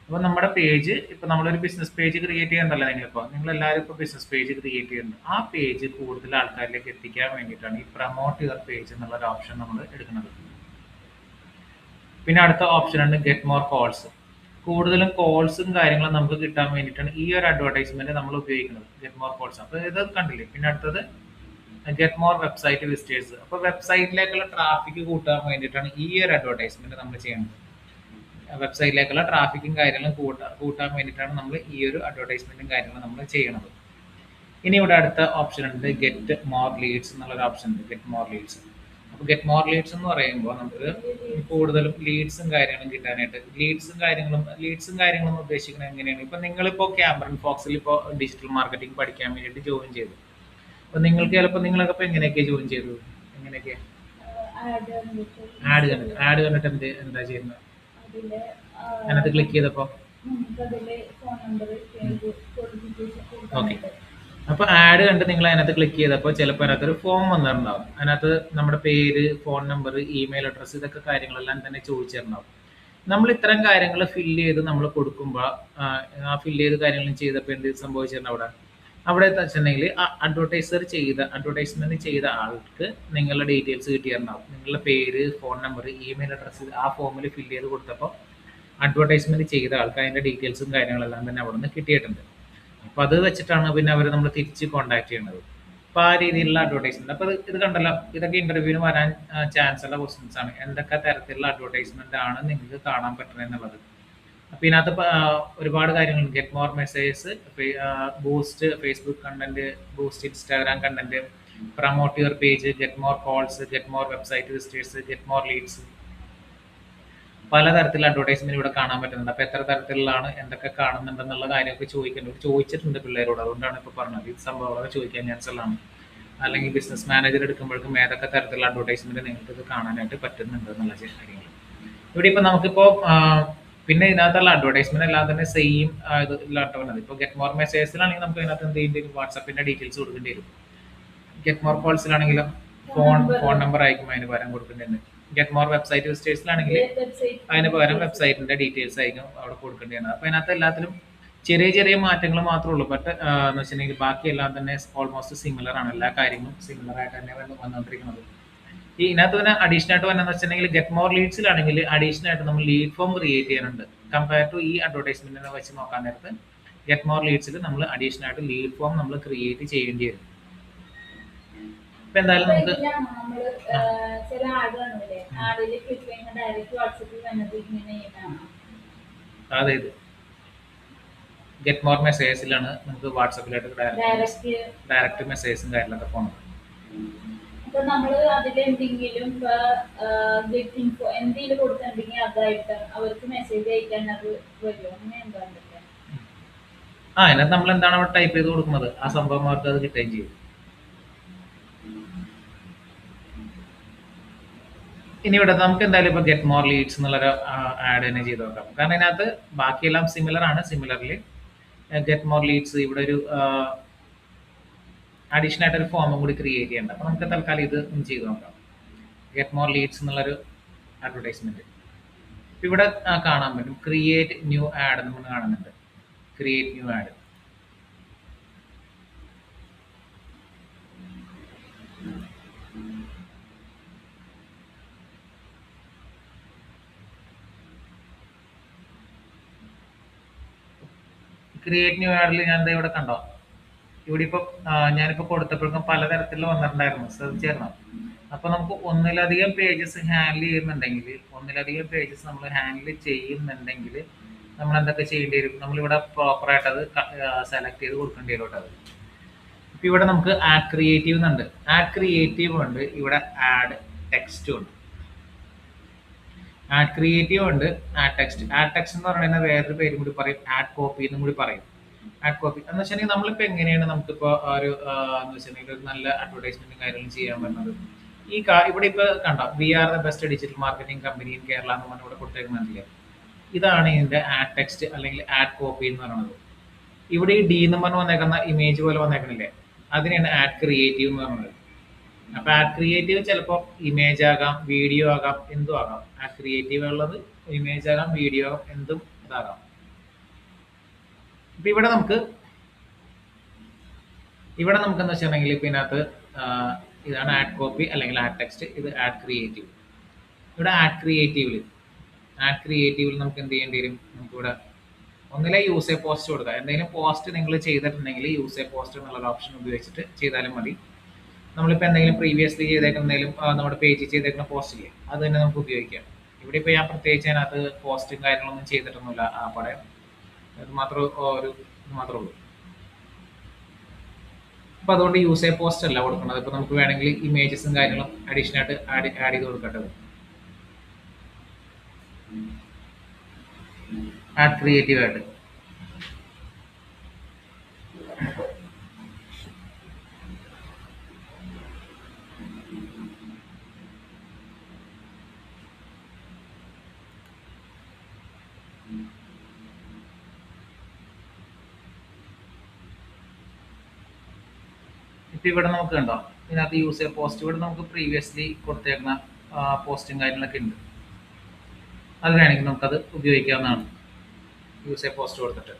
അപ്പോൾ നമ്മുടെ പേജ് ഇപ്പോൾ നമ്മളൊരു ബിസിനസ് പേജ് ക്രിയേറ്റ് ചെയ്യുന്നുണ്ടല്ലോ, നിങ്ങൾ എല്ലാവരും ഇപ്പോൾ ബിസിനസ് പേജ് ക്രിയേറ്റ് ചെയ്യുന്നുണ്ട്. ആ പേജ് കൂടുതൽ ആൾക്കാരിലേക്ക് എത്തിക്കാൻ വേണ്ടിയിട്ടാണ് ഈ പ്രമോട്ട് യുവർ പേജ് എന്നുള്ള ഒരു ഓപ്ഷൻ നമ്മൾ എടുക്കുന്നത്. പിന്നെ അടുത്ത ഓപ്ഷൻ ആണ് ഗെറ്റ് മോർ കോൾസ്. കൂടുതലും കോൾസും കാര്യങ്ങളും നമുക്ക് കിട്ടാൻ വേണ്ടിയിട്ടാണ് ഈ ഒരു അഡ്വർടൈസ്മെന്റ് നമ്മൾ ഉപയോഗിക്കുന്നത്, ഗെറ്റ് മോർ കോൾസ്. അപ്പോൾ ഇത് കണ്ടില്ലേ. പിന്നെ അടുത്തത് ഗെറ്റ് മോർ വെബ്സൈറ്റ് വിസിറ്റേഴ്സ്. അപ്പോൾ വെബ്സൈറ്റിലേക്കുള്ള ട്രാഫിക് കൂട്ടാൻ വേണ്ടിയിട്ടാണ് ഈ ഒരു അഡ്വർടൈസ്മെന്റ് നമ്മൾ ചെയ്യുന്നത്. വെബ്സൈറ്റിലേക്കുള്ള ട്രാഫിക്കും കാര്യങ്ങളും കൂട്ടാൻ വേണ്ടിയിട്ടാണ് നമ്മൾ ഈ ഒരു അഡ്വർടൈസ്മെന്റും കാര്യങ്ങളും നമ്മൾ ചെയ്യണത്. ഇനി ഇവിടെ അടുത്ത ഓപ്ഷൻ ഉണ്ട്, ഗെറ്റ് മോർ ലീഡ്സ് എന്നുള്ളൊരു ഓപ്ഷൻ ഉണ്ട്, ഗെറ്റ് മോർ ലീഡ്സ്. അപ്പോൾ ഗെറ്റ് മോർ ലീഡ്സ് എന്ന് പറയുമ്പോൾ നമുക്ക് കൂടുതലും ലീഡ്സും കാര്യങ്ങളും കിട്ടാനായിട്ട്, ലീഡ്സും കാര്യങ്ങളും ഉദ്ദേശിക്കുന്നത് എങ്ങനെയാണ്? ഇപ്പം നിങ്ങളിപ്പോൾ ക്യാമറൺ ഫോക്സിൽ ഇപ്പോൾ ഡിജിറ്റൽ മാർക്കറ്റിംഗ് പഠിക്കാൻ വേണ്ടിയിട്ട് ജോയിൻ ചെയ്തു. അപ്പോൾ നിങ്ങൾക്ക് ചിലപ്പോൾ നിങ്ങളൊക്കെ ഇപ്പോൾ എങ്ങനെയൊക്കെ ജോയിൻ ചെയ്തത്? എങ്ങനെയൊക്കെ ആഡ് കണ്ടിട്ട് എന്താ ചെയ്യുന്നത്? അതില് അതിനകത്ത് ക്ലിക്ക് ചെയ്തപ്പോൾ നമുക്കതില് ഫോൺ നമ്പർ ഓക്കെ. അപ്പോൾ ആഡ് കണ്ട് നിങ്ങൾ അതിനകത്ത് ക്ലിക്ക് ചെയ്തപ്പോൾ ചിലപ്പോൾ അതിനകത്തൊരു ഫോം വന്നിട്ടുണ്ടാവും. അതിനകത്ത് നമ്മുടെ പേര്, ഫോൺ നമ്പർ, ഇമെയിൽ അഡ്രസ്സ്, ഇതൊക്കെ കാര്യങ്ങളെല്ലാം തന്നെ ചോദിച്ചിട്ടുണ്ടാവും. നമ്മൾ ഇത്തരം കാര്യങ്ങൾ ഫില്ല് ചെയ്ത് നമ്മൾ കൊടുക്കുമ്പോൾ ആ ഫില്ല് ചെയ്ത് കാര്യങ്ങളും ചെയ്തപ്പോൾ എന്ത് സംഭവിച്ചിട്ടുണ്ട് അവിടെ വെച്ചിട്ടുണ്ടെങ്കിൽ അഡ്വർടൈസ്മെന്റ് ചെയ്ത ആൾക്ക് നിങ്ങളുടെ ഡീറ്റെയിൽസ് കിട്ടിയിട്ടുണ്ടാവും. നിങ്ങളുടെ പേര്, ഫോൺ നമ്പർ, ഇമെയിൽ അഡ്രസ്സ് ആ ഫോമിൽ ഫില്ല് ചെയ്ത് കൊടുത്തപ്പോൾ അഡ്വർടൈസ്മെന്റ് ചെയ്ത ആൾക്ക് അതിന്റെ ഡീറ്റെയിൽസും കാര്യങ്ങളെല്ലാം തന്നെ അവിടെ നിന്ന് കിട്ടിയിട്ടുണ്ട്. അപ്പോൾ അത് വെച്ചിട്ടാണ് പിന്നെ അവർ നമ്മൾ തിരിച്ച് കോൺടാക്ട് ചെയ്യുന്നത്. അപ്പോൾ ആ രീതിയിലുള്ള അഡ്വർടൈസ്മെന്റ്. അപ്പോൾ ഇത് കണ്ടല്ലോ, ഇതൊക്കെ ഇന്റർവ്യൂവിന് വരാൻ ചാൻസ് ഉള്ള ക്വസ്റ്റ്യൻസ് ആണ്. എന്തൊക്കെ തരത്തിലുള്ള അഡ്വർടൈസ്മെന്റ് ആണ് നിങ്ങൾക്ക് കാണാൻ പറ്റുന്നത് എന്നുള്ളത്. അപ്പോൾ ഇതിനകത്ത് ഒരുപാട് കാര്യങ്ങളുണ്ട്. Get more messages, boost Facebook content, boost Instagram content, promote your page, get more calls, get more website visitors, get more leads. പലതരത്തിലുള്ള അഡ്വർടൈസ്മെന്റ് ഇവിടെ കാണാൻ പറ്റുന്നുണ്ട്. അപ്പോൾ എത്ര തരത്തിലുള്ളതാണ്, എന്തൊക്കെ കാണുന്നുണ്ടെന്നുള്ള കാര്യമൊക്കെ ചോദിച്ചിട്ടുണ്ട് പിള്ളേരോട്. അതുകൊണ്ടാണ് ഇപ്പോൾ പറഞ്ഞത്. ഈ സംഭവങ്ങളൊക്കെ ചോദിക്കാൻ ചാൻസ് ഉള്ളതാണ്. അല്ലെങ്കിൽ ബിസിനസ് മാനേജർ എടുക്കുമ്പോഴേക്കും ഏതൊക്കെ തരത്തിലുള്ള അഡ്വർടൈസ്മെന്റ് നിങ്ങൾക്ക് ഇത് കാണാനായിട്ട് പറ്റുന്നുണ്ട് എന്നുള്ള കാര്യങ്ങൾ. ഇവിടെ ഇപ്പോൾ നമുക്കിപ്പോൾ പിന്നെ ഇതിനകത്തുള്ള അഡ്വർടൈസ്മെന്റ് എല്ലാം തന്നെ സെയിം ഇതിലായിട്ട് വന്നത്. ഇപ്പോൾ ഗെറ്റ് മോർ മെസ്സേജസിലാണെങ്കിൽ നമുക്ക് ഇതിനകത്ത് എന്ത് ചെയ്യേണ്ടി വരും? വാട്സാപ്പിന്റെ ഡീറ്റെയിൽസ് കൊടുക്കേണ്ടി വരും. ഗെറ്റ് മോർ കോൾസിലാണെങ്കിലും ഫോൺ നമ്പർ ആയിരിക്കും അതിന് പകരം കൊടുക്കേണ്ടത്. ഗെറ്റ് മോർ വെബ്സൈറ്റ് വിസിറ്റേഴ്സിലാണെങ്കിൽ അതിന് പകരം വെബ്സൈറ്റിന്റെ ഡീറ്റെയിൽസ് ആയിരിക്കും അവിടെ കൊടുക്കേണ്ടത്. അപ്പോൾ അതിനകത്ത് എല്ലാത്തിലും ചെറിയ ചെറിയ മാറ്റങ്ങൾ മാത്രമേ ഉള്ളൂ. ബട്ട് എന്ന് വെച്ചിട്ടുണ്ടെങ്കിൽ ബാക്കിയെല്ലാം തന്നെ ഓൾമോസ്റ്റ് സിമിലർ ആണ്. എല്ലാ കാര്യങ്ങളും സിമിലർ ആയിട്ട് തന്നെ വന്നുകൊണ്ടിരിക്കുന്നത്. ഈ ഇതിനകത്ത് തന്നെ അഡീഷണൽ ആയിട്ട് വന്നതെന്ന് വെച്ചിട്ടുണ്ടെങ്കിൽ ഗെറ്റ് മോർ ലീഡ്സിലാണെങ്കിൽ അഡീഷണൽ ആയിട്ട് നമ്മൾ ലീഡ് ഫോം ക്രിയേറ്റ് ചെയ്യാനുണ്ട്. കമ്പയർ ടു ഈ അഡ്വർടൈസ്മെന്റിനെ വെച്ച് നോക്കാൻ നേരത്ത് ഗെറ്റ് മോർ ലീഡ്സിൽ നമ്മൾ അഡീഷണൽ ആയിട്ട് ലീഡ് ഫോം നമ്മൾ ക്രിയേറ്റ് ചെയ്യേണ്ടി വരും. ഇപ്പൊ എന്തായാലും നമുക്ക് നമ്മള് ചില ആഡ് കാണൂലേ, ആഡില് ക്ലിക്ക് ചെയ്യുന്ന ഡയറക്റ്റ് വാട്സപ്പിൽ വന്നത് ഇങ്ങനെ ചെയ്യുന്നതാണ്. അതായത് ഗെറ്റ് മോർ മെസ്സേജസിലാണ് നമുക്ക് വാട്സപ്പിലായിട്ട് ഡയറക്റ്റ് മെസ്സേജസും കാര്യങ്ങളൊക്കെ പോകുന്നത്. അപ്പൊ നമ്മള് അതിൽ എന്തെങ്കിലും എന്തെങ്കിലും കൊടുത്തിട്ടുണ്ടെങ്കിൽ അതായിട്ട് അവർക്ക് മെസ്സേജ് അയക്കാൻ അത് വരുമോ? അങ്ങനെ എന്താണ്? അതിനകത്ത് നമ്മൾ എന്താണ് അവിടെ ടൈപ്പ് ചെയ്ത് കൊടുക്കുന്നത്, ആ സംഭവം അവർക്ക് അത് കിട്ടുകയും ചെയ്യും. ഇനി ഇവിടെ നമുക്ക് എന്തായാലും ഇപ്പൊ ഗെറ്റ് മോർ ലീഡ്സ് എന്നുള്ളൊരു ആഡ് തന്നെ ചെയ്ത് നോക്കാം. കാരണം ഇതിനകത്ത് ബാക്കിയെല്ലാം സിമിലർ ആണ്. സിമിലർലി ഗെറ്റ് മോർ ലീഡ്സ് ഇവിടെ ഒരു അഡീഷണൽ ആയിട്ട് ഒരു ഫോമും കൂടി ക്രിയേറ്റ് ചെയ്യേണ്ട. അപ്പൊ നമുക്ക് തൽക്കാലം ഇത് ചെയ്ത് നോക്കാം. ഗെറ്റ് മോർ ലീഡ്സ് എന്നുള്ളൊരു അഡ്വർടൈസ്മെന്റ് ഇവിടെ കാണാൻ പറ്റും. ക്രിയേറ്റ് ന്യൂ ആഡ് നമ്മൾ കാണുന്നുണ്ട്. Create new ad. Create new ആഡിൽ ഞാൻ ഇവിടെ കണ്ടോ, ഇവിടെ ഇപ്പൊ ഞാനിപ്പോ കൊടുത്തപ്പോഴേക്കും പലതരത്തിലുള്ള വന്നിട്ടുണ്ടായിരുന്നു. ശ്രദ്ധിച്ചായിരുന്നു. അപ്പൊ നമുക്ക് ഒന്നിലധികം പേജസ് ഹാൻഡിൽ ചെയ്യുന്നുണ്ടെങ്കിൽ നമ്മൾ എന്തൊക്കെ ചെയ്യേണ്ടി വരും? നമ്മളിവിടെ പ്രോപ്പറായിട്ട് അത് സെലക്ട് ചെയ്ത് കൊടുക്കേണ്ടി വരും. അത് ഇപ്പൊ ഇവിടെ നമുക്ക് ആഡ് ക്രിയേറ്റീവ് എന്നുണ്ട്. ആഡ് ക്രിയേറ്റീവ് ഉണ്ട്, ഇവിടെ ആഡ് ടെക്സ്റ്റും ഉണ്ട്. ആഡ് ക്രിയേറ്റീവ് ഉണ്ട്, ആഡ് ടെക്സ്റ്റ്. ആഡ് ടെക്സ്റ്റ് എന്ന് പറയുന്നത് വേറൊരു പേരും കൂടി പറയും, ആഡ് കോപ്പി എന്നും കൂടി പറയും. ആഡ് കോപ്പി എന്ന് വെച്ചിട്ടുണ്ടെങ്കിൽ നമ്മളിപ്പോൾ എങ്ങനെയാണ് നമുക്കിപ്പോ ഒരു എന്ന് വെച്ചിട്ടുണ്ടെങ്കിൽ ഒരു നല്ല അഡ്വർടൈസ്മെന്റും കാര്യങ്ങളും ചെയ്യാൻ പറ്റുന്നത്. ഇവിടെ ഇപ്പൊ കണ്ടോ, we are the best digital marketing company in Kerala എന്ന് പറഞ്ഞ ഇവിടെ കൊടുത്തേക്കുന്നില്ലേ. ഇതാണ് ഇതിന്റെ ആഡ് ടെക്സ്റ്റ് അല്ലെങ്കിൽ ആഡ് കോപ്പി എന്ന് പറയുന്നത്. ഇവിടെ ഈ ഡി എന്ന് പറഞ്ഞ് വന്നേക്കുന്ന ഇമേജ് പോലെ വന്നേക്കണില്ലേ, അതിനെയാണ് ആഡ് ക്രിയേറ്റീവ് എന്ന് പറയുന്നത്. അപ്പൊ ആഡ് ക്രിയേറ്റീവ് ചിലപ്പോൾ ഇമേജ് ആകാം, വീഡിയോ ആകാം, എന്തും ആകാം. ആഡ് ക്രിയേറ്റീവ് ഉള്ളത് ഇമേജ് ആകാം, വീഡിയോ ആകാം, എന്തും ഇതാകാം. ഇപ്പൊ ഇവിടെ നമുക്ക് എന്ന് വെച്ചിട്ടുണ്ടെങ്കിൽ ഇപ്പൊ ഇതിനകത്ത് ഇതാണ് ആഡ് കോപ്പി അല്ലെങ്കിൽ ആഡ് ടെക്സ്റ്റ്, ഇത് ആഡ് ക്രിയേറ്റീവ്. ഇവിടെ ആഡ് ക്രിയേറ്റീവില് ആഡ് ക്രിയേറ്റീവിൽ നമുക്ക് എന്ത് ചെയ്യേണ്ടി വരും? നമുക്കിവിടെ ഒന്നിലെ യൂസ് എ പോസ്റ്റ് കൊടുക്കുക. എന്തെങ്കിലും പോസ്റ്റ് നിങ്ങൾ ചെയ്തിട്ടുണ്ടെങ്കിൽ യൂസ് എ പോസ്റ്റ് എന്നുള്ള ഓപ്ഷൻ ഉപയോഗിച്ചിട്ട് ചെയ്താലും മതി. നമ്മളിപ്പോൾ എന്തെങ്കിലും പ്രീവിയസ്ലി ചെയ്തേക്കുന്ന എന്തെങ്കിലും നമ്മുടെ പേജിൽ ചെയ്തേക്കുന്ന പോസ്റ്റ് ഇല്ലേ, അത് തന്നെ നമുക്ക് ഉപയോഗിക്കാം. ഇവിടെ ഇപ്പോൾ ഞാൻ പ്രത്യേകിച്ച് അതിനകത്ത് പോസ്റ്റും കാര്യങ്ങളൊന്നും ചെയ്തിട്ടൊന്നുമില്ല ആ പടം. അത് മാത്രം ഇത് മാത്രമേ ഉള്ളൂ. അപ്പോൾ അതുകൊണ്ട് യൂസ് എ പോസ്റ്റ് അല്ല കൊടുക്കുന്നത്. ഇപ്പോൾ നമുക്ക് വേണമെങ്കിൽ ഇമേജസും കാര്യങ്ങളും അഡീഷണൽ ആയിട്ട് ആഡ് ചെയ്ത് കൊടുക്കേണ്ടത്. ആഡ് ക്രിയേറ്റീവ് ആയിട്ട് ഇപ്പം ഇവിടെ നമുക്ക് കണ്ടോ, ഇതിനകത്ത് യൂസ് എ പോസ്റ്റ് ഇവിടെ നമുക്ക് പ്രീവിയസ്ലി കൊടുത്തേക്കുന്ന പോസ്റ്റും കാര്യങ്ങളൊക്കെ ഉണ്ട്. അത് വേണമെങ്കിൽ നമുക്കത് ഉപയോഗിക്കാവുന്നതാണ് യൂസ് എ പോസ്റ്റ് കൊടുത്തിട്ട്.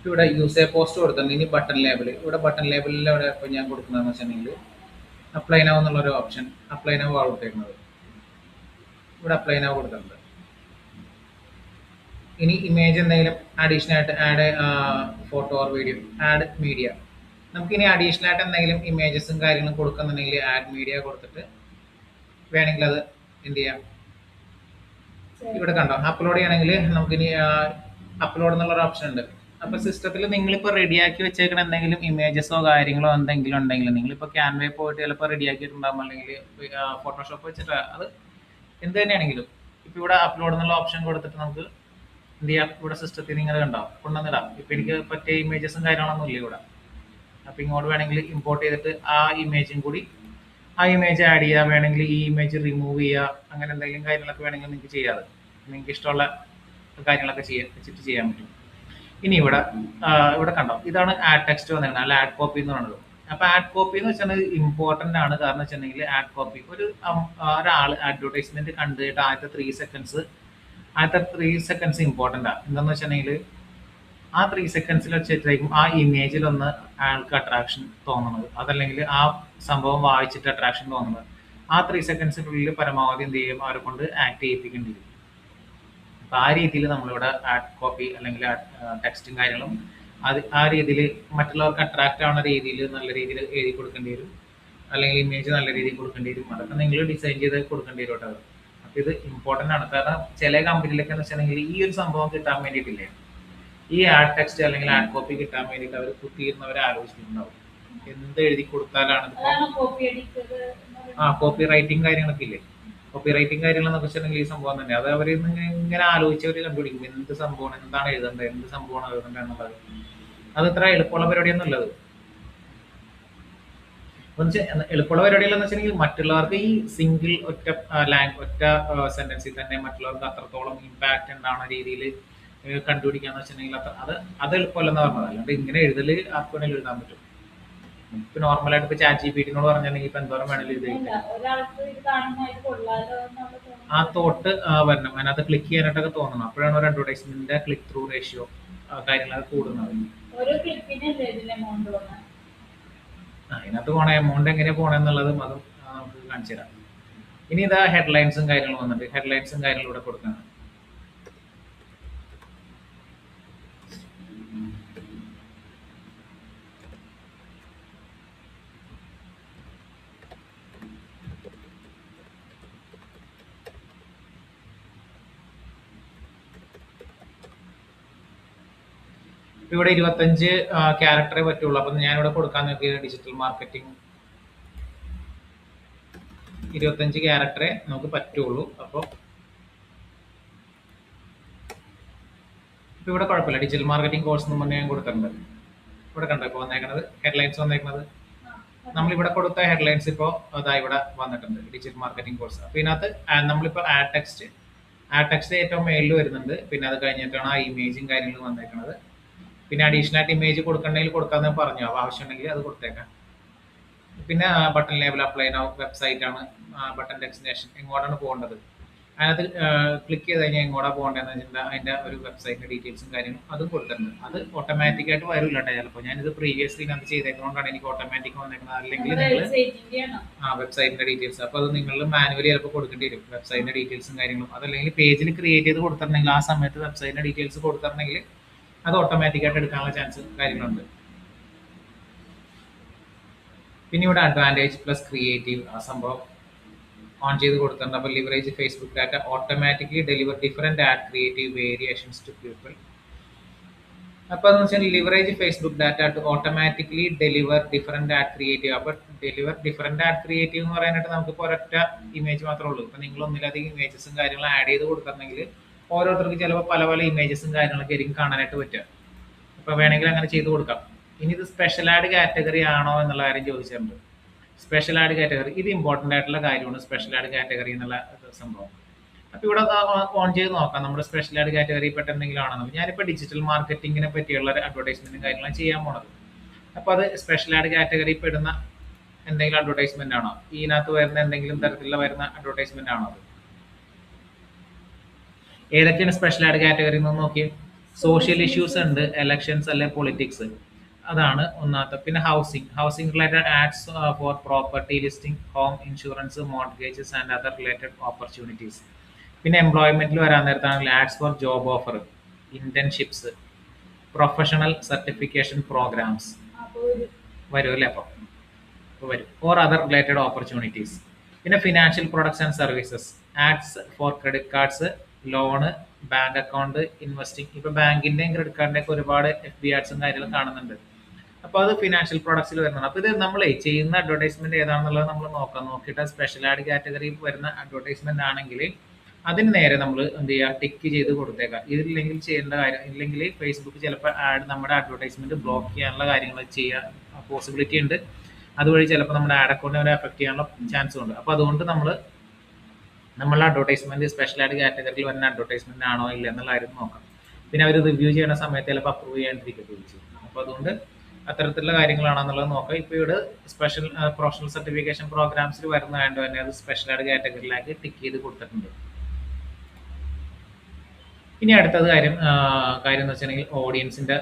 ഇവിടെ യൂസ് എ പോസ്റ്റ് കൊടുത്തിട്ടുണ്ട്. ഇനി ബട്ടൺ ലേബിൾ, ഇവിടെ ബട്ടൺ ലേബിളിൽ ഇവിടെ ഇപ്പോൾ ഞാൻ കൊടുക്കുന്നതെന്ന് വെച്ചിട്ടുണ്ടെങ്കിൽ അപ്ലൈ നൗ എന്നുള്ളൊരു ഓപ്ഷൻ, അപ്ലൈ നൗ ആണ് കൊടുത്തേക്കുന്നത്. ഇവിടെ അപ്ലൈ നൗ കൊടുത്തിട്ടുണ്ട്. ഇനി ഇമേജ് എന്തെങ്കിലും അഡീഷണൽ ആയിട്ട് add photo or video, add media. നമുക്കിനി അഡീഷണൽ ആയിട്ട് എന്തെങ്കിലും ഇമേജസും കാര്യങ്ങളും കൊടുക്കുന്നുണ്ടെങ്കിൽ ആഡ് മീഡിയ കൊടുത്തിട്ട് വേണമെങ്കിൽ അത് എന്ത് ചെയ്യാം, ഇവിടെ കണ്ടോ അപ്ലോഡ് ചെയ്യണമെങ്കിൽ നമുക്കിനി അപ്ലോഡ് എന്നുള്ളൊരു ഓപ്ഷൻ ഉണ്ട്. അപ്പോൾ സിസ്റ്റത്തിൽ നിങ്ങളിപ്പോൾ റെഡിയാക്കി വെച്ചേക്കുന്ന എന്തെങ്കിലും ഇമേജസോ കാര്യങ്ങളോ എന്തെങ്കിലും ഉണ്ടെങ്കിൽ നിങ്ങളിപ്പോൾ ക്യാൻവയിൽ പോയിട്ട് ചിലപ്പോൾ റെഡിയാക്കിയിട്ടുണ്ടാകും, അല്ലെങ്കിൽ ഫോട്ടോഷോപ്പ് വെച്ചിട്ട് അത് എന്ത് തന്നെയാണെങ്കിലും ഇപ്പോൾ ഇവിടെ അപ്ലോഡ് എന്നുള്ള ഓപ്ഷൻ കൊടുത്തിട്ട് നമുക്ക് എന്ത് ചെയ്യാം, ഇവിടെ സിസ്റ്റത്തിൽ നിങ്ങൾ കണ്ടോ കൊണ്ടുവന്നിടാം. ഇപ്പോൾ എനിക്ക് പറ്റിയ ഇമേജസും കാര്യങ്ങളൊന്നും ഇല്ല ഇവിടെ. അപ്പോൾ ഇങ്ങോട്ട് വേണമെങ്കിൽ ഇമ്പോർട്ട് ചെയ്തിട്ട് ആ ഇമേജും കൂടി ആ ഇമേജ് ആഡ് ചെയ്യുക, വേണമെങ്കിൽ ഈ ഇമേജ് റിമൂവ് ചെയ്യുക, അങ്ങനെ എന്തെങ്കിലും കാര്യങ്ങളൊക്കെ വേണമെങ്കിൽ നിങ്ങൾക്ക് ചെയ്യാതെ നിങ്ങൾക്ക് ഇഷ്ടമുള്ള കാര്യങ്ങളൊക്കെ വെച്ചിട്ട് ചെയ്യാൻ പറ്റും. ഇനി ഇവിടെ കണ്ടോ, ഇതാണ് ആഡ് ടെക്സ്റ്റ് വന്നിരുന്നത്, അല്ല ആഡ് കോപ്പി എന്ന് പറയുന്നത്. അപ്പോൾ ആഡ് കോപ്പി എന്ന് വെച്ചാൽ ഇമ്പോർട്ടൻ്റ് ആണ്. കാരണം വെച്ചിട്ടുണ്ടെങ്കിൽ ആഡ് കോപ്പി ഒരാൾ അഡ്വർടൈസ്മെന്റ് കണ്ടിട്ട് ആദ്യത്തെ 3 സെക്കൻഡ്സ് ഇമ്പോർട്ടൻ്റ് ആണ്. എന്താണെന്ന് വെച്ചിട്ടുണ്ടെങ്കിൽ ആ 3 സെക്കൻഡ്സിൽ വെച്ചിട്ടായിരിക്കും ആ ഇമേജിലൊന്ന് ആൾക്ക് അട്രാക്ഷൻ തോന്നുന്നത്, അതല്ലെങ്കിൽ ആ സംഭവം വായിച്ചിട്ട് അട്രാക്ഷൻ തോന്നുന്നത്. ആ 3 സെക്കൻഡ്സിനുള്ളിൽ പരമാവധി എന്ത് ചെയ്യും, അവരെ കൊണ്ട് ആക്ട് ചെയ്യിപ്പിക്കേണ്ടി വരും. അപ്പോൾ ആ രീതിയിൽ നമ്മളിവിടെ ആഡ് കോപ്പി അല്ലെങ്കിൽ ടെക്സ്റ്റും കാര്യങ്ങളും ആ രീതിയിൽ മറ്റുള്ളവർക്ക് അട്രാക്റ്റ് ആവുന്ന രീതിയിൽ നല്ല രീതിയിൽ എഴുതി കൊടുക്കേണ്ടി വരും, അല്ലെങ്കിൽ ഇമേജ് നല്ല രീതിയിൽ കൊടുക്കേണ്ടി വരും. അതൊക്കെ നിങ്ങൾ ഡിസൈൻ ചെയ്ത് കൊടുക്കേണ്ടി വരും കേട്ടോ. അപ്പോൾ ഇത് ഇമ്പോർട്ടൻ്റ് ആണ്. കാരണം ചില കമ്പനിയിലൊക്കെ എന്ന് വെച്ചിട്ടുണ്ടെങ്കിൽ ഈ ഒരു സംഭവം കിട്ടാൻ വേണ്ടിയിട്ടില്ലേ, ഈ ആഡ് ടെക്സ്റ്റ് അല്ലെങ്കിൽ ആഡ് കോപ്പി കിട്ടാൻ വേണ്ടിയിട്ട് അവർ കുത്തിയിരുന്നവർ ആലോചിച്ചിട്ടുണ്ടാവും എന്ത് എഴുതി കൊടുത്താലാണ് കോപ്പി റൈറ്റിംഗ് കാര്യങ്ങളൊക്കെ ഇല്ലേ. കോപ്പി റൈറ്റിംഗ് കാര്യങ്ങളെന്നൊക്കെ വെച്ചിട്ടുണ്ടെങ്കിൽ ഈ സംഭവം തന്നെ അത് അവർ ഇങ്ങനെ ആലോചിച്ചവർ കണ്ടുപിടിക്കും എന്ത് സംഭവമാണ്, എന്താണ് എഴുതേണ്ടത്, എന്ത് സംഭവമാണ് എഴുതേണ്ടത് എന്നുള്ളത്. അത് ഇത്ര എളുപ്പമുള്ള പരിപാടിയൊന്നും ഉള്ളത്. എളുപ്പമുള്ള പരിപാടികളെന്ന് വെച്ചിട്ടുണ്ടെങ്കിൽ മറ്റുള്ളവർക്ക് ഈ സിംഗിൾ ഒറ്റ സെന്റൻസിൽ തന്നെ മറ്റുള്ളവർക്ക് അത്രത്തോളം ഇമ്പാക്റ്റ് ഉണ്ടാവുന്ന രീതിയിൽ കണ്ടുപിടിക്കാന്ന് വെച്ചിട്ടുണ്ടെങ്കിൽ അത് എളുപ്പമല്ലെന്ന് പറഞ്ഞത്. അല്ലാണ്ട് ഇങ്ങനെ എഴുതല് ആർക്ക് വേണമെങ്കിലും എഴുതാൻ പറ്റും. ഇപ്പൊ നോർമലായിട്ട് ഇപ്പൊ ChatGPT പറഞ്ഞിട്ടുണ്ടെങ്കിൽ ഇപ്പൊ എന്തോരം വേണമെങ്കിലും എഴുതി ആ തോട്ട് വരണം, അതിനകത്ത് ക്ലിക്ക് ചെയ്യാനായിട്ടൊക്കെ തോന്നണം. അപ്പോഴാണ് ഒരു അഡ്വർടൈസ്മെന്റിന്റെ ക്ലിക്ക് ത്രൂ റേഷ്യോ കാര്യങ്ങളൊക്കെ കൂടുന്നത്. അതിനകത്ത് പോണ എമൗണ്ട് എങ്ങനെയാ പോണെന്നുള്ളതും അതും നമുക്ക് കാണിച്ചു തരാം. ഇനി ഇതാ ഹെഡ്ലൈൻസും കാര്യങ്ങളും വന്നിട്ട് ഹെഡ്ലൈൻസും കാര്യങ്ങളും ഇവിടെ കൊടുക്കണം. ഇവിടെ 25 ക്യാരക്ടറേ പറ്റുള്ളൂ. അപ്പം ഞാനിവിടെ കൊടുക്കാൻ നോക്കിയത് ഡിജിറ്റൽ മാർക്കറ്റിംഗ് 25 ക്യാരക്ടറേ നമുക്ക് പറ്റുള്ളൂ. അപ്പോൾ ഇപ്പോൾ ഇവിടെ കുഴപ്പമില്ല. ഡിജിറ്റൽ മാർക്കറ്റിംഗ് കോഴ്സ് എന്ന് പറഞ്ഞാൽ ഞാൻ കൊടുത്തിട്ടുണ്ട്. ഇവിടെ കണ്ടോ ഇപ്പോൾ വന്നേക്കുന്നത് ഹെഡ്ലൈൻസ് വന്നേക്കുന്നത്. നമ്മളിവിടെ കൊടുത്ത ഹെഡ്ലൈൻസ് ഇപ്പോൾ അതാ ഇവിടെ വന്നിട്ടുണ്ട്, ഡിജിറ്റൽ മാർക്കറ്റിംഗ് കോഴ്സ്. അപ്പോൾ ഇതിനകത്ത് നമ്മളിപ്പോൾ ആഡ് ടെക്സ്റ്റ് ഏറ്റവും മേളിൽ വരുന്നുണ്ട്. പിന്നെ അത് കഴിഞ്ഞിട്ടാണ് ആ ഇമേജും കാര്യങ്ങളും വന്നേക്കുന്നത്. പിന്നെ അഡീഷണൽ ആയിട്ട് ഇമേജ് കൊടുക്കണമെങ്കിൽ കൊടുക്കാമെന്ന് പറഞ്ഞു. അപ്പോൾ ആവശ്യമുണ്ടെങ്കിൽ അത് കൊടുത്തേക്കാം. പിന്നെ button label apply now website ആണ്. ബട്ടൺ ഡെസ്റ്റിനേഷൻ എങ്ങോട്ടാണ് പോകേണ്ടത്, അതിനകത്ത് ക്ലിക്ക് ചെയ്ത് കഴിഞ്ഞാൽ എങ്ങോട്ടാണ് പോകേണ്ടതെന്ന് വെച്ചിട്ടുണ്ടെങ്കിൽ അതിൻ്റെ ഒരു വെബ്സൈറ്റിൻ്റെ ഡീറ്റെയിൽസും കാര്യങ്ങളും അതും കൊടുത്തിട്ടുണ്ട്. അത് ഓട്ടോമാറ്റിക്കായിട്ട് വരില്ല കേട്ടോ. ചിലപ്പോൾ ഞാനിത് പ്രീവിയസ്ലി അത് ചെയ്തേക്കുന്നതുകൊണ്ടാണ് എനിക്ക് ഓട്ടോമാറ്റിക് വന്നേക്കുന്നത്. അല്ലെങ്കിൽ നിങ്ങൾ വെബ്സൈറ്റിൻ്റെ ഡീറ്റെയിൽസ്, അപ്പോൾ അത് നിങ്ങൾ മാനുവലി ചിലപ്പോൾ കൊടുക്കേണ്ടി വരും വെബ്സൈറ്റിൻ്റെ ഡീറ്റെയിൽസും കാര്യങ്ങളും. അതല്ലെങ്കിൽ പേജിൽ ക്രിയേറ്റ് ചെയ്ത് കൊടുത്തിട്ടുണ്ടെങ്കിൽ ആ സമയത്ത് വെബ്സൈറ്റിൻ്റെ ഡീറ്റെയിൽസ് കൊടുത്തിട്ടുണ്ടെങ്കിൽ അത് ഓട്ടോമാറ്റിക്കായിട്ട് എടുക്കാനുള്ള ചാൻസ് കാര്യങ്ങളുണ്ട്. പിന്നെ ഇവിടെ അഡ്വാൻറ്റേജ് പ്ലസ് ക്രിയേറ്റീവ് ആ സംഭവം ഓൺ ചെയ്ത് കൊടുത്തിട്ടുണ്ട്. അപ്പോൾ leverage Facebook data automatically deliver different ad creative variations to people. അപ്പോൾ അതെന്ന് വെച്ചാൽ leverage Facebook data to automatically deliver different ad creative. അപ്പോൾ ഡെലിവർ ഡിഫറെൻറ്റ് ആഡ് ക്രിയേറ്റീവ് എന്ന് പറയാനായിട്ട് നമുക്കിപ്പോൾ ഒരൊറ്റ ഇമേജ് മാത്രമേ ഉള്ളൂ. ഇപ്പോൾ നിങ്ങൾ ഒന്നിലധികം ഇമേജസും കാര്യങ്ങളും ആഡ് ചെയ്ത് കൊടുത്തിട്ടുണ്ടെങ്കിൽ ഓരോരുത്തർക്ക് ചിലപ്പോൾ പല പല ഇമേജസും കാര്യങ്ങളൊക്കെ ആയിരിക്കും കാണാനായിട്ട് പറ്റുക. അപ്പോൾ വേണമെങ്കിൽ അങ്ങനെ ചെയ്ത് കൊടുക്കാം. ഇനി ഇത് സ്പെഷ്യൽ ആഡ് കാറ്റഗറി ആണോ എന്നുള്ള കാര്യം ചോദിച്ചിട്ടുണ്ട്. സ്പെഷ്യൽ ആഡ് കാറ്റഗറി ഇത് ഇമ്പോർട്ടൻ്റ് ആയിട്ടുള്ള കാര്യമാണ്, സ്പെഷ്യൽ ആഡ് കാറ്റഗറി എന്നുള്ള സംഭവം. അപ്പോൾ ഇവിടെ ഓൺ ചെയ്ത് നോക്കാം നമ്മുടെ സ്പെഷ്യൽ ആഡ് കാറ്റഗറി പെട്ട എന്തെങ്കിലും ആണെന്ന്. ഞാനിപ്പോൾ ഡിജിറ്റൽ മാർക്കറ്റിങ്ങിനെ പറ്റിയുള്ള അഡ്വർടൈസ്മെൻറ്റും കാര്യങ്ങളും ചെയ്യാൻ പോണത്. അപ്പോൾ അത് സ്പെഷ്യൽ ആഡ് കാറ്റഗറി പെടുന്ന എന്തെങ്കിലും അഡ്വർടൈസ്മെൻ്റ് ആണോ, ഇതിനകത്ത് വരുന്ന എന്തെങ്കിലും തരത്തിലുള്ള വരുന്ന അഡ്വർടൈസ്മെൻ്റ് ആണോ അത്? ഏതൊക്കെയാണ് സ്പെഷ്യൽ ആഡ് കാറ്റഗറി എന്ന് നോക്കി. സോഷ്യൽ ഇഷ്യൂസ് ഉണ്ട്, എലക്ഷൻസ് അല്ലെ പൊളിറ്റിക്സ്, അതാണ് ഒന്നാമത്തെ. പിന്നെ housing related ads for property listing, home insurance, mortgages and other related opportunities. പിന്നെ എംപ്ലോയ്മെന്റിൽ വരാൻ നേരത്താണെങ്കിൽ ads for job offer, internships, professional certification programs വരും അല്ലേ? അപ്പോൾ വരും. Or other related opportunities. പിന്നെ financial products and services, ads for credit cards, loan, bank account, investing. ഇപ്പോൾ ബാങ്കിൻ്റെയും ക്രെഡിറ്റ് കാർഡിൻ്റെ ഒക്കെ ഒരുപാട് FB ആഡ്സും കാര്യങ്ങളും കാണുന്നുണ്ട്. അപ്പോൾ അത് ഫിനാൻഷ്യൽ പ്രൊഡക്ട്സിൽ വരുന്നതാണ്. അപ്പോൾ ഇത് നമ്മൾ ചെയ്യുന്ന അഡ്വർടൈസ്മെന്റ് ഏതാണെന്നുള്ളത് നമ്മൾ നോക്കിയിട്ട് സ്പെഷ്യൽ ആഡ് കാറ്റഗറിയിൽ വരുന്ന അഡ്വർടൈസ്മെന്റ് ആണെങ്കിൽ അതിന് നേരെ നമ്മൾ എന്ത് ചെയ്യുക, ടിക്ക് ചെയ്ത് കൊടുത്തേക്കാം. ഇതില്ലെങ്കിൽ ചെയ്യേണ്ട കാര്യം ഇല്ലെങ്കിൽ ഫേസ്ബുക്ക് ചിലപ്പോൾ നമ്മുടെ അഡ്വർടൈസ്മെന്റ് ബ്ലോക്ക് ചെയ്യാനുള്ള കാര്യങ്ങൾ ചെയ്യാൻ പോസിബിലിറ്റി ഉണ്ട്. അതുവഴി ചിലപ്പോൾ നമ്മുടെ ആഡ് അക്കൗണ്ടിനെ എഫക്ട് ചെയ്യാനുള്ള ചാൻസും ഉണ്ട്. അപ്പോൾ അതുകൊണ്ട് നമ്മളുടെ അഡ്വർടൈസ്മെന്റ് സ്പെഷ്യൽ ആഡ് കാറ്റഗറിയിൽ വരുന്ന അഡ്വർടൈസ്മെന്റ് ആണോ ഇല്ല എന്നുള്ള കാര്യം നോക്കാം. പിന്നെ അവർ റിവ്യൂ ചെയ്യുന്ന സമയത്ത് ചിലപ്പോൾ അപ്രൂവ് ചെയ്യാണ്ടിരിക്കുകയും ചെയ്യും. അപ്പോൾ അതുകൊണ്ട് അത്തരത്തിലുള്ള കാര്യങ്ങളാണെന്നുള്ളത് നോക്കാം. ഇപ്പോൾ ഇവിടെ സ്പെഷ്യൽ പ്രൊഫഷണൽ സർട്ടിഫിക്കേഷൻ പ്രോഗ്രാംസിൽ വരുന്നതായതുകൊണ്ട് തന്നെ അത് സ്പെഷ്യൽ ആഡ് കാറ്റഗറിയിലേക്ക് ടിക്ക് ചെയ്ത് കൊടുത്തിട്ടുണ്ട്. ഇനി അടുത്തത് കാര്യം എന്ന് വെച്ചിട്ടുണ്ടെങ്കിൽ ഓഡിയൻസിന്റെ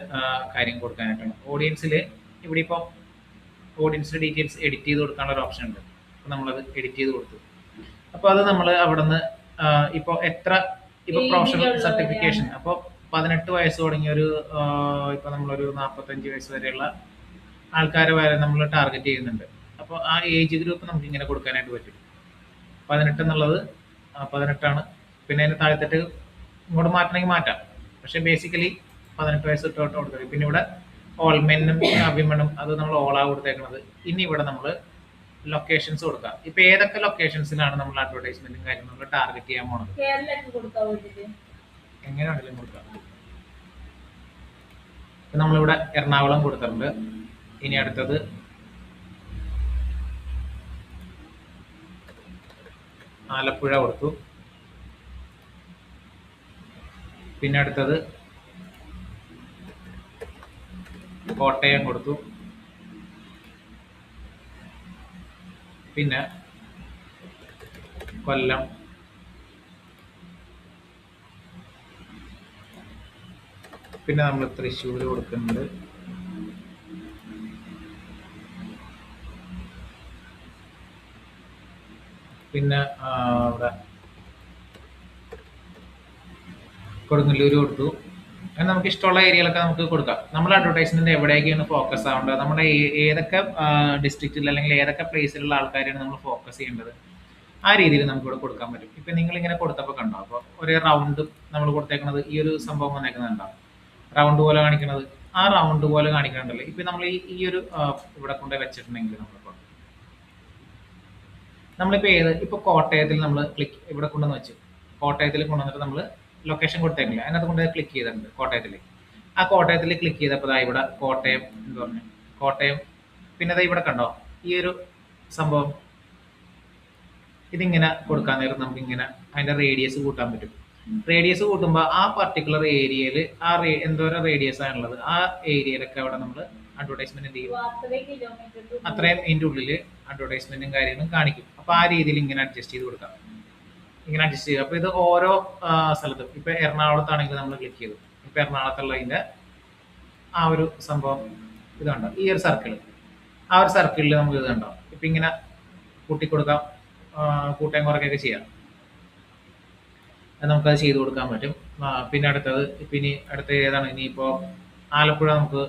കാര്യം കൊടുക്കാനായിട്ടാണ്. ഓഡിയൻസിൽ ഇവിടെ ഇപ്പോൾ ഓഡിയൻസിന്റെ ഡീറ്റെയിൽസ് എഡിറ്റ് ചെയ്ത് കൊടുക്കാനുള്ള ഒരു ഓപ്ഷൻ ഉണ്ട്. അപ്പോൾ നമ്മളത് എഡിറ്റ് ചെയ്ത് കൊടുത്തു. അപ്പോൾ അത് നമ്മൾ അവിടെ നിന്ന് ഇപ്പോൾ പ്രൊഫഷണൽ സർട്ടിഫിക്കേഷൻ അപ്പോൾ 18 വയസ്സ് തുടങ്ങിയ ഇപ്പോൾ നമ്മളൊരു 45 വയസ്സ് വരെയുള്ള ആൾക്കാരെ വരെ നമ്മൾ ടാർഗറ്റ് ചെയ്യുന്നുണ്ട്. അപ്പോൾ ആ ഏജ് ഗ്രൂപ്പ് നമുക്ക് ഇങ്ങനെ കൊടുക്കാനായിട്ട് പറ്റും. 18 എന്നുള്ളത് 18 പിന്നെ അതിന് താഴത്തിട്ട് ഇങ്ങോട്ട് മാറ്റണമെങ്കിൽ മാറ്റാം. പക്ഷേ ബേസിക്കലി 18 വയസ്സ് തൊട്ട് കൊടുത്തത്. പിന്നെ ഇവിടെ ഓൾ മെന്നും വിമണും അത് നമ്മൾ ഓളാ കൊടുത്തേക്കുന്നത്. ഇനി ഇവിടെ നമ്മൾ ലൊക്കേഷൻസ് കൊടുക്കാം. ഇപ്പൊ ഏതൊക്കെ ലൊക്കേഷൻസിലാണ് നമ്മൾ അഡ്വർടൈസ്മെന്റും കാര്യം നമ്മൾ ടാർഗറ്റ് ചെയ്യാൻ പോണത്, എങ്ങനെ വേണമെങ്കിലും കൊടുക്കാം. നമ്മളിവിടെ എറണാകുളം കൊടുത്തിട്ടുണ്ട്. ഇനി അടുത്തത് ആലപ്പുഴ കൊടുത്തു. പിന്നെ അടുത്തത് കോട്ടയം കൊടുത്തു. പിന്നെ കൊല്ലം, പിന്നെ നമ്മൾ തൃശ്ശൂർ കൊടുക്കുന്നുണ്ട്. പിന്നെ ഇവിടെ കൊടുങ്ങല്ലൂർ കൊടുത്തു. അങ്ങനെ നമുക്ക് ഇഷ്ടമുള്ള ഏരിയയിലൊക്കെ നമുക്ക് കൊടുക്കാം. നമ്മൾ അഡ്വർടൈസ്മെന്റ് എവിടേക്കാണ് ഫോക്കസ് ആവേണ്ടത്, നമ്മുടെ ഏതൊക്കെ ഡിസ്ട്രിക്റ്റിൽ അല്ലെങ്കിൽ ഏതൊക്കെ പ്ലേസിലുള്ള ആൾക്കാരാണ് നമ്മൾ ഫോക്കസ് ചെയ്യേണ്ടത്, ആ രീതിയിൽ നമുക്ക് ഇവിടെ കൊടുക്കാൻ പറ്റും. ഇപ്പം നിങ്ങളിങ്ങനെ കൊടുത്തപ്പോൾ കണ്ടോ, അപ്പോൾ ഒരു റൗണ്ട് നമ്മൾ കൊടുത്തേക്കുന്നത് ഈ ഒരു സംഭവം വന്നേക്കുന്നുണ്ടാവും, റൗണ്ട് പോലെ കാണിക്കുന്നത്. ആ റൗണ്ട് പോലെ കാണിക്കണുണ്ടല്ലോ. ഇപ്പം നമ്മൾ ഈ ഒരു ഇവിടെ കൊണ്ടുപോയി വെച്ചിട്ടുണ്ടെങ്കിൽ നമ്മളിപ്പോൾ നമ്മളിപ്പോൾ ഇപ്പോൾ കോട്ടയത്തിൽ നമ്മൾ ഇവിടെ കൊണ്ടുവന്ന് വെച്ചു. കോട്ടയത്തിൽ കൊണ്ടുവന്നിട്ട് നമ്മൾ ലൊക്കേഷൻ കൊടുത്തേക്കില്ല, അതിനകത്ത് കൊണ്ട് ക്ലിക്ക് ചെയ്തിട്ടുണ്ട് കോട്ടയത്തിൽ. ആ കോട്ടയത്തിൽ ക്ലിക്ക് ചെയ്തപ്പോൾ ദാ ഇവിടെ കോട്ടയം എന്ന് പറഞ്ഞു, കോട്ടയം. പിന്നെ ദാ ഇവിടെ കണ്ടോ ഈ ഒരു സംഭവം, ഇതിങ്ങനെ കൊടുക്കാൻ നേരം നമുക്ക് ഇങ്ങനെ അതിന്റെ റേഡിയസ് കൂട്ടാൻ പറ്റും. റേഡിയസ് കൂട്ടുമ്പോൾ ആ പർട്ടിക്കുലർ ഏരിയയിൽ എന്തോരം റേഡിയസ് ആണുള്ളത് ആ ഏരിയയിലൊക്കെ അവിടെ നമ്മൾ അഡ്വർടൈസ്മെന്റ് എന്ത് ചെയ്യും, അത്രയും ഇതിൻ്റെ ഉള്ളിൽ അഡ്വർടൈസ്മെന്റും കാര്യങ്ങളും കാണിക്കും. അപ്പൊ ആ രീതിയിൽ ഇങ്ങനെ അഡ്ജസ്റ്റ് ചെയ്ത് കൊടുക്കാം. ഇങ്ങനെ അഡ്ജസ്റ്റ് ചെയ്യുക. അപ്പൊ ഇത് ഓരോ സ്ഥലത്തും ഇപ്പൊ എറണാകുളത്താണെങ്കിൽ നമ്മൾ ക്ലിക്ക് ചെയ്തു, ഇപ്പൊ എറണാകുളത്തുള്ളതിന്റെ ആ ഒരു സംഭവം ഇത് കണ്ടോ, ഈ ഒരു സർക്കിൾ, ആ ഒരു സർക്കിളിൽ നമുക്ക് ഇത് കണ്ടോ, ഇപ്പൊ ഇങ്ങനെ കൂട്ടിക്കൊടുക്കാം, കൂട്ടാൻ കുറയ്ക്കുകയൊക്കെ ചെയ്യാം. അത് നമുക്കത് ചെയ്ത് കൊടുക്കാൻ പറ്റും. പിന്നെ അടുത്തത് പിന്നെ അടുത്ത ഏതാണ്, ഇനിയിപ്പോൾ ആലപ്പുഴ, നമുക്ക്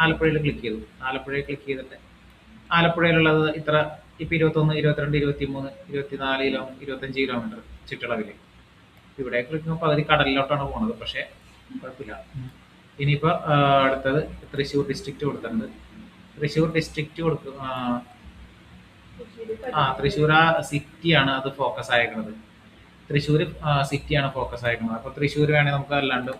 ആലപ്പുഴയിൽ ക്ലിക്ക് ചെയ്തു. ആലപ്പുഴയിൽ ക്ലിക്ക് ചെയ്തിട്ട് ആലപ്പുഴയിലുള്ളത് ഇത്ര, ഇപ്പം 21, 22, 23, 24 25 കിലോമീറ്റർ ചുറ്റളവിൽ. ഇവിടെ ക്ലിക്ക് പകുതി കടലിലോട്ടാണ് പോണത്, പക്ഷേ കുഴപ്പമില്ല. ഇനിയിപ്പോൾ അടുത്തത് തൃശ്ശൂർ ഡിസ്ട്രിക്റ്റ് കൊടുത്തിട്ടുണ്ട്. തൃശ്ശൂർ ഡിസ്ട്രിക്റ്റ് കൊടുക്കും. തൃശ്ശൂർ ആ സിറ്റിയാണ് അത് ഫോക്കസ് ആയേക്കുന്നത്. തൃശ്ശൂർ സിറ്റിയാണ് ഫോക്കസ് ആയിരിക്കുന്നത്. അപ്പൊ തൃശ്ശൂർ വേണേൽ നമുക്ക് അല്ലാണ്ട്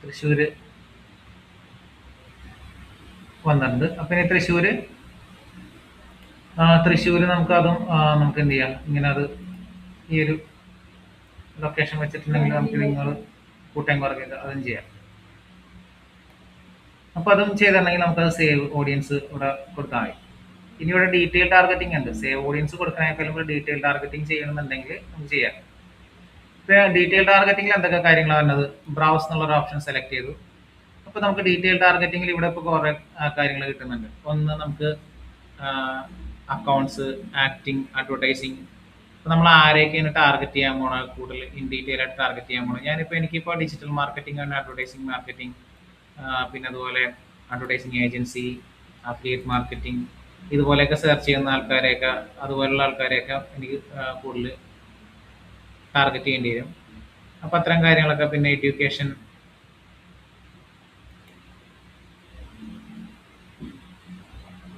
തൃശ്ശൂര് വന്നിട്ടുണ്ട്. അപ്പൊ ഇനി തൃശ്ശൂര് നമുക്ക് അതും നമുക്ക് എന്ത് ചെയ്യാം, ഇങ്ങനെ അത് ഈ ഒരു ലൊക്കേഷൻ വെച്ചിട്ടുണ്ടെങ്കിൽ നമുക്ക് നിങ്ങൾ കൂട്ടാൻ കുറയ്ക്കുക അതും ചെയ്യാം. അപ്പൊ അതും ചെയ്തിട്ടുണ്ടെങ്കിൽ നമുക്കത് സേവ് ഓഡിയൻസ് ഇവിടെ കൊടുത്താൽ മതി. ഇനി ഇവിടെ ഡീറ്റെയിൽ ടാർഗറ്റിംഗ് ഉണ്ട്. സേവ് ഓഡിയൻസ് കൊടുക്കണേക്കാളും ഇവിടെ ഡീറ്റെയിൽ ടാർഗറ്റിംഗ് ചെയ്യണമെന്നുണ്ടെങ്കിൽ നമുക്ക് ചെയ്യാം. ഇപ്പൊ ഡീറ്റെയിൽ ടാർഗറ്റിംഗിൽ എന്തൊക്കെ കാര്യങ്ങളാണ് വരുന്നത്, ബ്രൗസ് എന്നുള്ളൊരു ഓപ്ഷൻ സെലക്ട് ചെയ്തു. അപ്പൊ നമുക്ക് ഡീറ്റെയിൽ ടാർഗറ്റിംഗിൽ ഇവിടെ ഇപ്പോൾ കുറെ കാര്യങ്ങൾ കിട്ടുന്നുണ്ട്. ഒന്ന് നമുക്ക് അക്കൗണ്ട്സ്, ആക്ടിങ്, അഡ്വർടൈസിങ്. അപ്പൊ നമ്മൾ ആരെയൊക്കെയാണ് ടാർഗറ്റ് ചെയ്യാൻ പോണ, കൂടുതൽ ഇൻ ഡീറ്റെയിൽ ആയിട്ട് ടാർഗറ്റ് ചെയ്യാൻ പോകണം. എനിക്കിപ്പോൾ ഡിജിറ്റൽ മാർക്കറ്റിംഗ് ആണ്, അഡ്വർടൈസിങ് മാർക്കറ്റിംഗ്, പിന്നെ അതുപോലെ അഡ്വർടൈസിങ് ഏജൻസി, അഫിലിയേറ്റ് മാർക്കറ്റിംഗ്, ഇതുപോലെയൊക്കെ സെർച്ച് ചെയ്യുന്ന ആൾക്കാരെയൊക്കെ, അതുപോലുള്ള ആൾക്കാരെയൊക്കെ എനിക്ക് കൂടുതൽ ടാർഗറ്റ് ചെയ്യേണ്ടി വരും. അപ്പം അത്തരം കാര്യങ്ങളൊക്കെ. പിന്നെ എഡ്യൂക്കേഷൻ,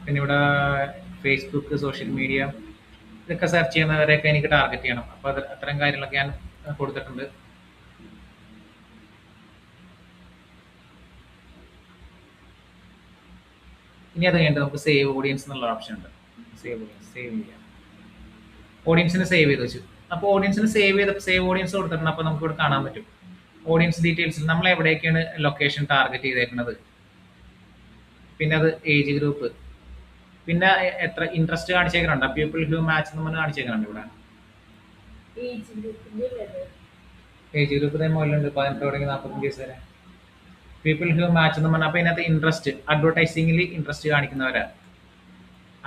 പിന്നെ ഇവിടെ ഫേസ്ബുക്ക്, സോഷ്യൽ മീഡിയ, ഇതൊക്കെ സെർച്ച് ചെയ്യുന്നവരെയൊക്കെ എനിക്ക് ടാർഗറ്റ് ചെയ്യണം. അപ്പോൾ അത് അത്തരം കാര്യങ്ങളൊക്കെ ഞാൻ കൊടുത്തിട്ടുണ്ട്. ഇനി അത് കഴിഞ്ഞിട്ട് നമുക്ക് സേവ് ഓഡിയൻസ് എന്നുള്ള ഓപ്ഷൻ ഉണ്ട്. സേവ് ഓഡിയൻസ്, സേവ് ചെയ്യാം. ഓഡിയൻസിനെ സേവ് ചെയ്ത് വെച്ചു. അപ്പോൾ ഓഡിയൻസിന് സേവ് ഓഡിയൻസ് കൊടുത്തിട്ടുണ്ട്. അപ്പോൾ നമുക്ക് ഇവിടെ കാണാൻ പറ്റും ഓഡിയൻസ് ഡീറ്റെയിൽസിൽ നമ്മൾ എവിടേക്കാണ് ലൊക്കേഷൻ ടാർഗറ്റ് ചെയ്തേക്കുന്നത്, പിന്നെ അത് ഏജ് ഗ്രൂപ്പ്, പിന്നെ എത്ര ഇൻട്രസ്റ്റ് കാണിച്ചേക്കുന്നുണ്ട്, പീപ്പിൾ ഹ്യൂ മാച്ച് എന്ന് പറഞ്ഞ് കാണിച്ചേക്കുന്നുണ്ട്. ഇവിടെ ഏജ് ഗ്രൂപ്പ് മുതലുണ്ട് 18 തുടങ്ങി 45 വയസ്സ് വരെ. പീപ്പിൾ ഹ്യൂ മാച്ച് എന്ന് പറഞ്ഞാൽ അപ്പോൾ ഇതിനകത്ത് ഇൻട്രസ്റ്റ്, അഡ്വർടൈസിംഗിൽ ഇൻട്രസ്റ്റ് കാണിക്കുന്നവരാ,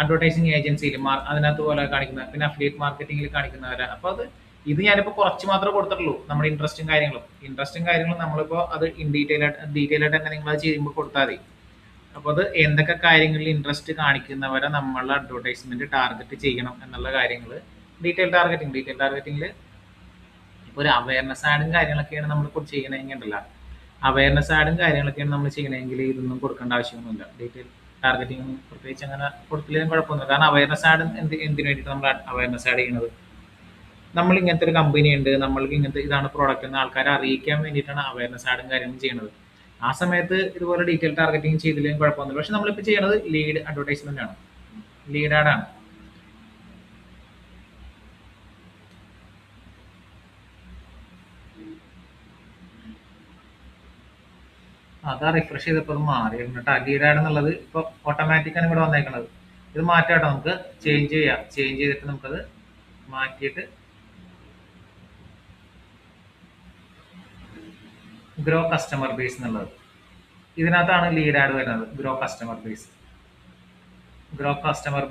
അഡ്വർടൈസിങ് ഏജൻസിയിൽ അതിനകത്ത് പോലെ കാണിക്കുന്ന, പിന്നെ അഫിലിയേറ്റ് മാർക്കറ്റിംഗിൽ കാണിക്കുന്നവരാ. അപ്പോൾ ഇത് ഞാനിപ്പോൾ കുറച്ച് മാത്രമേ കൊടുത്തിട്ടുള്ളൂ. നമ്മുടെ ഇൻട്രസ്റ്റും കാര്യങ്ങളും നമ്മളിപ്പോൾ അത് ഡീറ്റെയിൽ ആയിട്ട് തന്നെ നിങ്ങൾ അത് ചെയ്യുമ്പോൾ കൊടുത്താൽ മതി. അപ്പോൾ അത് എന്തൊക്കെ കാര്യങ്ങളിൽ ഇൻട്രസ്റ്റ് കാണിക്കുന്നവരെ നമ്മളെ അഡ്വർടൈസ്മെന്റ് ടാർഗറ്റ് ചെയ്യണം എന്നുള്ള കാര്യങ്ങൾ ഡീറ്റെയിൽ ടാർഗറ്റിംഗിൽ ഇപ്പോൾ ഒരു അവയർനെസ് ആഡും കാര്യങ്ങളൊക്കെയാണ് നമ്മളിപ്പോൾ ചെയ്യണമെങ്കിൽ ഉണ്ടല്ല, അവയർനെസ് ആഡും കാര്യങ്ങളൊക്കെയാണ് നമ്മൾ ചെയ്യണമെങ്കിൽ ഇതൊന്നും കൊടുക്കേണ്ട ആവശ്യമൊന്നുമില്ല. ഡീറ്റെയിൽ ടാർഗറ്റിംഗ് ഒന്നും പ്രത്യേകിച്ച് അങ്ങനെ കൊടുത്തില്ലെങ്കിലും കുഴപ്പമൊന്നുമില്ല. കാരണം അവയർനെസ് ആഡ് എന്തിനു വേണ്ടിയിട്ട് നമ്മൾ അവയർനെസ് ആഡ് ചെയ്യുന്നത്, നമ്മൾ ഇങ്ങനത്തെ ഒരു കമ്പനി ഉണ്ട്, നമ്മൾക്ക് ഇങ്ങനത്തെ ഇതാണ് പ്രോഡക്റ്റ് എന്ന് ആൾക്കാരെ അറിയിക്കാൻ വേണ്ടിയിട്ടാണ് അവയർനെസ് ആഡും കാര്യങ്ങളും ചെയ്യുന്നത്. ആ സമയത്ത് ഇതുപോലെ ഡീറ്റെയിൽ ടാർഗറ്റിംഗ് ചെയ്തില്ലെങ്കിൽ കുഴപ്പമൊന്നുമില്ല. പക്ഷെ നമ്മളിപ്പോൾ ചെയ്യുന്നത് ലീഡ് അഡ്വർടൈസ്മെന്റ് ആണ്, ലീഡ് ആഡാണ്. അതാ റിഫ്രഷ് ചെയ്തപ്പോൾ മാറി കേട്ടോ. ലീഡ് ആഡ് എന്നുള്ളത് ഇപ്പോൾ ഓട്ടോമാറ്റിക്കാണ് ഇവിടെ വന്നേക്കുന്നത്. ഇത് മാറ്റാട്ടോ, നമുക്ക് ചേഞ്ച് ചെയ്തിട്ട് നമുക്കത് മാറ്റിയിട്ട് ഗ്രോ കസ്റ്റമർ ബേസ് എന്നുള്ളത്. ഇതിനകത്താണ് ലീഡ് ആഡ് വരുന്നത്. ഗ്രോ കസ്റ്റമർ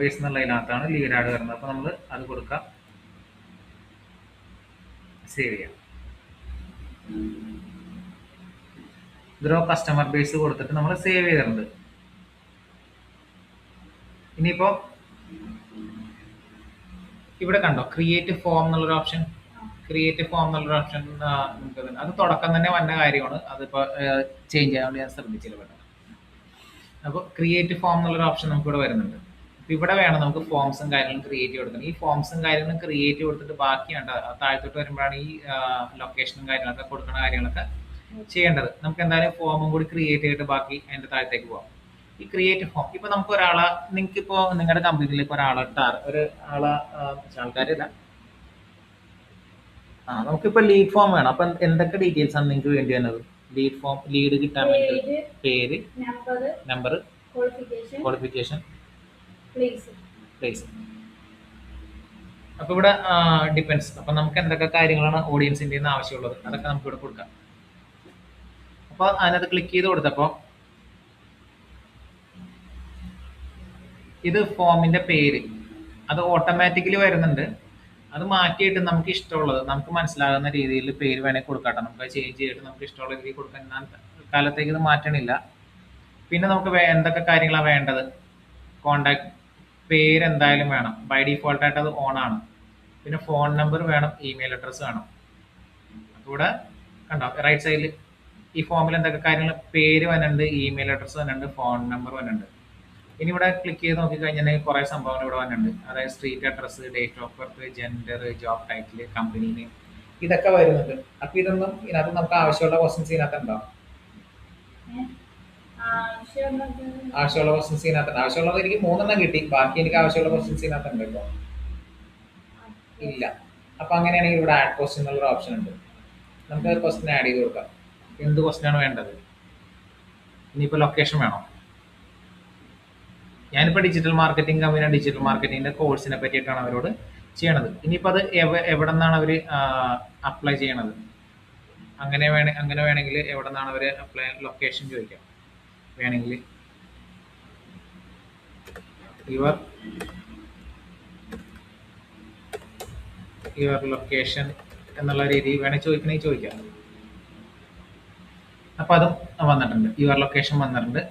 ബേസ് എന്നുള്ളതിനകത്താണ് ലീഡ് ആഡ് വരുന്നത്. അപ്പോൾ നമ്മൾ അത് കൊടുക്കാം, സേവ് ചെയ്യാം. ഗ്രോ കസ്റ്റമർ ബേസ് കൊടുത്തിട്ട് നമ്മൾ സേവ് ചെയ്തിട്ടുണ്ട്. ഇനിയിപ്പോ ഇവിടെ കണ്ടോ ക്രിയേറ്റ് ഫോം എന്നുള്ളൊരു ഓപ്ഷൻ. നമുക്ക് അത് തുടക്കം തന്നെ വന്ന കാര്യമാണ്. അതിപ്പോ ചേഞ്ച് ചെയ്യാൻ വേണ്ടി ഞാൻ ശ്രദ്ധിച്ചില്ല പെട്ടെന്ന്. അപ്പോൾ ക്രിയേറ്റ് ഫോം എന്നുള്ളൊരു ഓപ്ഷൻ നമുക്ക് ഇവിടെ വരുന്നുണ്ട്. അപ്പൊ ഇവിടെ വേണം നമുക്ക് ഫോംസും കാര്യങ്ങളും ക്രിയേറ്റ് കൊടുക്കണം. ഈ ഫോംസും കാര്യങ്ങളും ക്രിയേറ്റ് കൊടുത്തിട്ട് ബാക്കിയുണ്ട് താഴത്തോട്ട് വരുമ്പോഴാണ് ഈ ലൊക്കേഷനും കാര്യങ്ങളൊക്കെ കൊടുക്കുന്ന കാര്യങ്ങളൊക്കെ ചെയ്യേണ്ടത്. നമുക്ക് എന്തായാലും ഫോമും കൂടി ക്രിയേറ്റ് ചെയ്തിട്ട് ബാക്കി അതിന്റെ താഴത്തേക്ക് പോകാം. ഈ ക്രിയേറ്റ് ഫോം ഇപ്പൊ നമുക്ക് ഒരാളെ, നിങ്ങൾക്ക് ഇപ്പോ നിങ്ങളുടെ കമ്പനിയിൽ ഇപ്പൊ ആൾക്കാരില്ല, നമുക്കിപ്പോ ലീഡ് ഫോം വേണം. അപ്പൊ എന്തൊക്കെ ഡീറ്റെയിൽസ് ആണ് നിങ്ങൾക്ക് വേണ്ടി വന്നത്? ലീഡ് കിട്ടാൻ വേണ്ടി പേര്, നമ്പർ, ക്വാളിഫിക്കേഷൻ, പ്ലേസ്. അപ്പൊ ഇവിടെ ഡിപ്പെൻസ്. അപ്പൊ നമുക്ക് എന്തൊക്കെ കാര്യങ്ങളാണ് ഓഡിയൻസിന്റെ ആവശ്യമുള്ളത് അതൊക്കെ നമുക്ക് ഇവിടെ കൊടുക്കാം. അപ്പൊ അതിനകത്ത് ക്ലിക്ക് ചെയ്ത് കൊടുത്തപ്പോ ഇത് ഫോമിന്റെ പേര് അത് ഓട്ടോമാറ്റിക്കലി വരുന്നുണ്ട്. അത് മാറ്റിയിട്ട് നമുക്ക് ഇഷ്ടമുള്ളത്, നമുക്ക് മനസ്സിലാകുന്ന രീതിയിൽ പേര് വേണമെങ്കിൽ കൊടുക്കാട്ടോ. നമുക്ക് ചേഞ്ച് ചെയ്തിട്ട് നമുക്ക് ഇഷ്ടമുള്ള രീതിയിൽ കൊടുക്കാൻ കാലത്തേക്ക് ഇത് മാറ്റണില്ല. പിന്നെ നമുക്ക് എന്തൊക്കെ കാര്യങ്ങളാണ് വേണ്ടത്? കോണ്ടാക്ട് പേര് എന്തായാലും വേണം, ബൈ ഡിഫോൾട്ട് ആയിട്ട് അത് ഓൺ ആണ്. പിന്നെ ഫോൺ നമ്പർ വേണം, ഇമെയിൽ അഡ്രസ്സ് വേണം. ഇവിടെ കണ്ടോ റൈറ്റ് സൈഡിൽ ഈ ഫോമിൽ എന്തൊക്കെ കാര്യങ്ങൾ, പേര് വന്നിട്ടുണ്ട്, ഇമെയിൽ അഡ്രസ്സ് വന്നിട്ടുണ്ട്, ഫോൺ നമ്പർ വന്നിട്ടുണ്ട്. ഇനി ഇവിടെ ക്ലിക്ക് ചെയ്ത് നോക്കി കഴിഞ്ഞാൽ കുറെ സംഭവങ്ങൾ ഇവിടെ വന്നിട്ടുണ്ട്. അതായത് street address, date of birth, gender, job title, company name, ഇതൊക്കെ വരുന്നുണ്ട്. അപ്പൊ ഇതിനകത്ത് നമുക്ക് ആവശ്യമുള്ള ക്വസ്റ്റ്യൻസ് ഇതിനകത്ത് ഉണ്ടോ? ആവശ്യമുള്ള ക്വസ്റ്റ്യൻസ് ഇതിനകത്ത് ആവശ്യമുള്ളത് എനിക്ക് 3 കിട്ടി. ബാക്കി എനിക്ക് ആവശ്യമുള്ള ക്വസ്റ്റ്യൻസ് ഇതിനകത്ത് ഉണ്ട് ഇപ്പൊ ഇല്ല. അപ്പൊ അങ്ങനെയാണെങ്കിൽ ഇവിടെ ആഡ് ക്വസ്റ്റ്യൻ എന്നുള്ള ഓപ്ഷൻ ഉണ്ട്. നമുക്ക് ക്വസ്റ്റ്യൻ ആഡ് ചെയ്ത് കൊടുക്കാം. എന്ത് ക്വസ്റ്റ്യൻ ആണ് വേണ്ടത്? ഇനിയിപ്പോ ലൊക്കേഷൻ വേണോ? ഞാനിപ്പോൾ ഡിജിറ്റൽ മാർക്കറ്റിംഗ് കമ്പനി, ഡിജിറ്റൽ മാർക്കറ്റിംഗിന്റെ കോഴ്സിനെ പറ്റിയിട്ടാണ് അവരോട് ചെയ്യണത്. ഇനിയിപ്പോൾ അത് എവിടെ നിന്നാണ് അവർ അപ്ലൈ ചെയ്യണത്? അങ്ങനെ വേണമെങ്കിൽ എവിടെ നിന്നാണ് അവർ അപ്ലൈ, ലൊക്കേഷൻ ചോദിക്കാം. വേണമെങ്കിൽ യുവർ ലൊക്കേഷൻ എന്നുള്ള രീതിയിൽ വേണമെങ്കിൽ ചോദിക്കണമെങ്കിൽ ചോദിക്കാം. അപ്പൊ അതും വന്നിട്ടുണ്ട്, യുവർ ലൊക്കേഷൻ വന്നിട്ടുണ്ട്.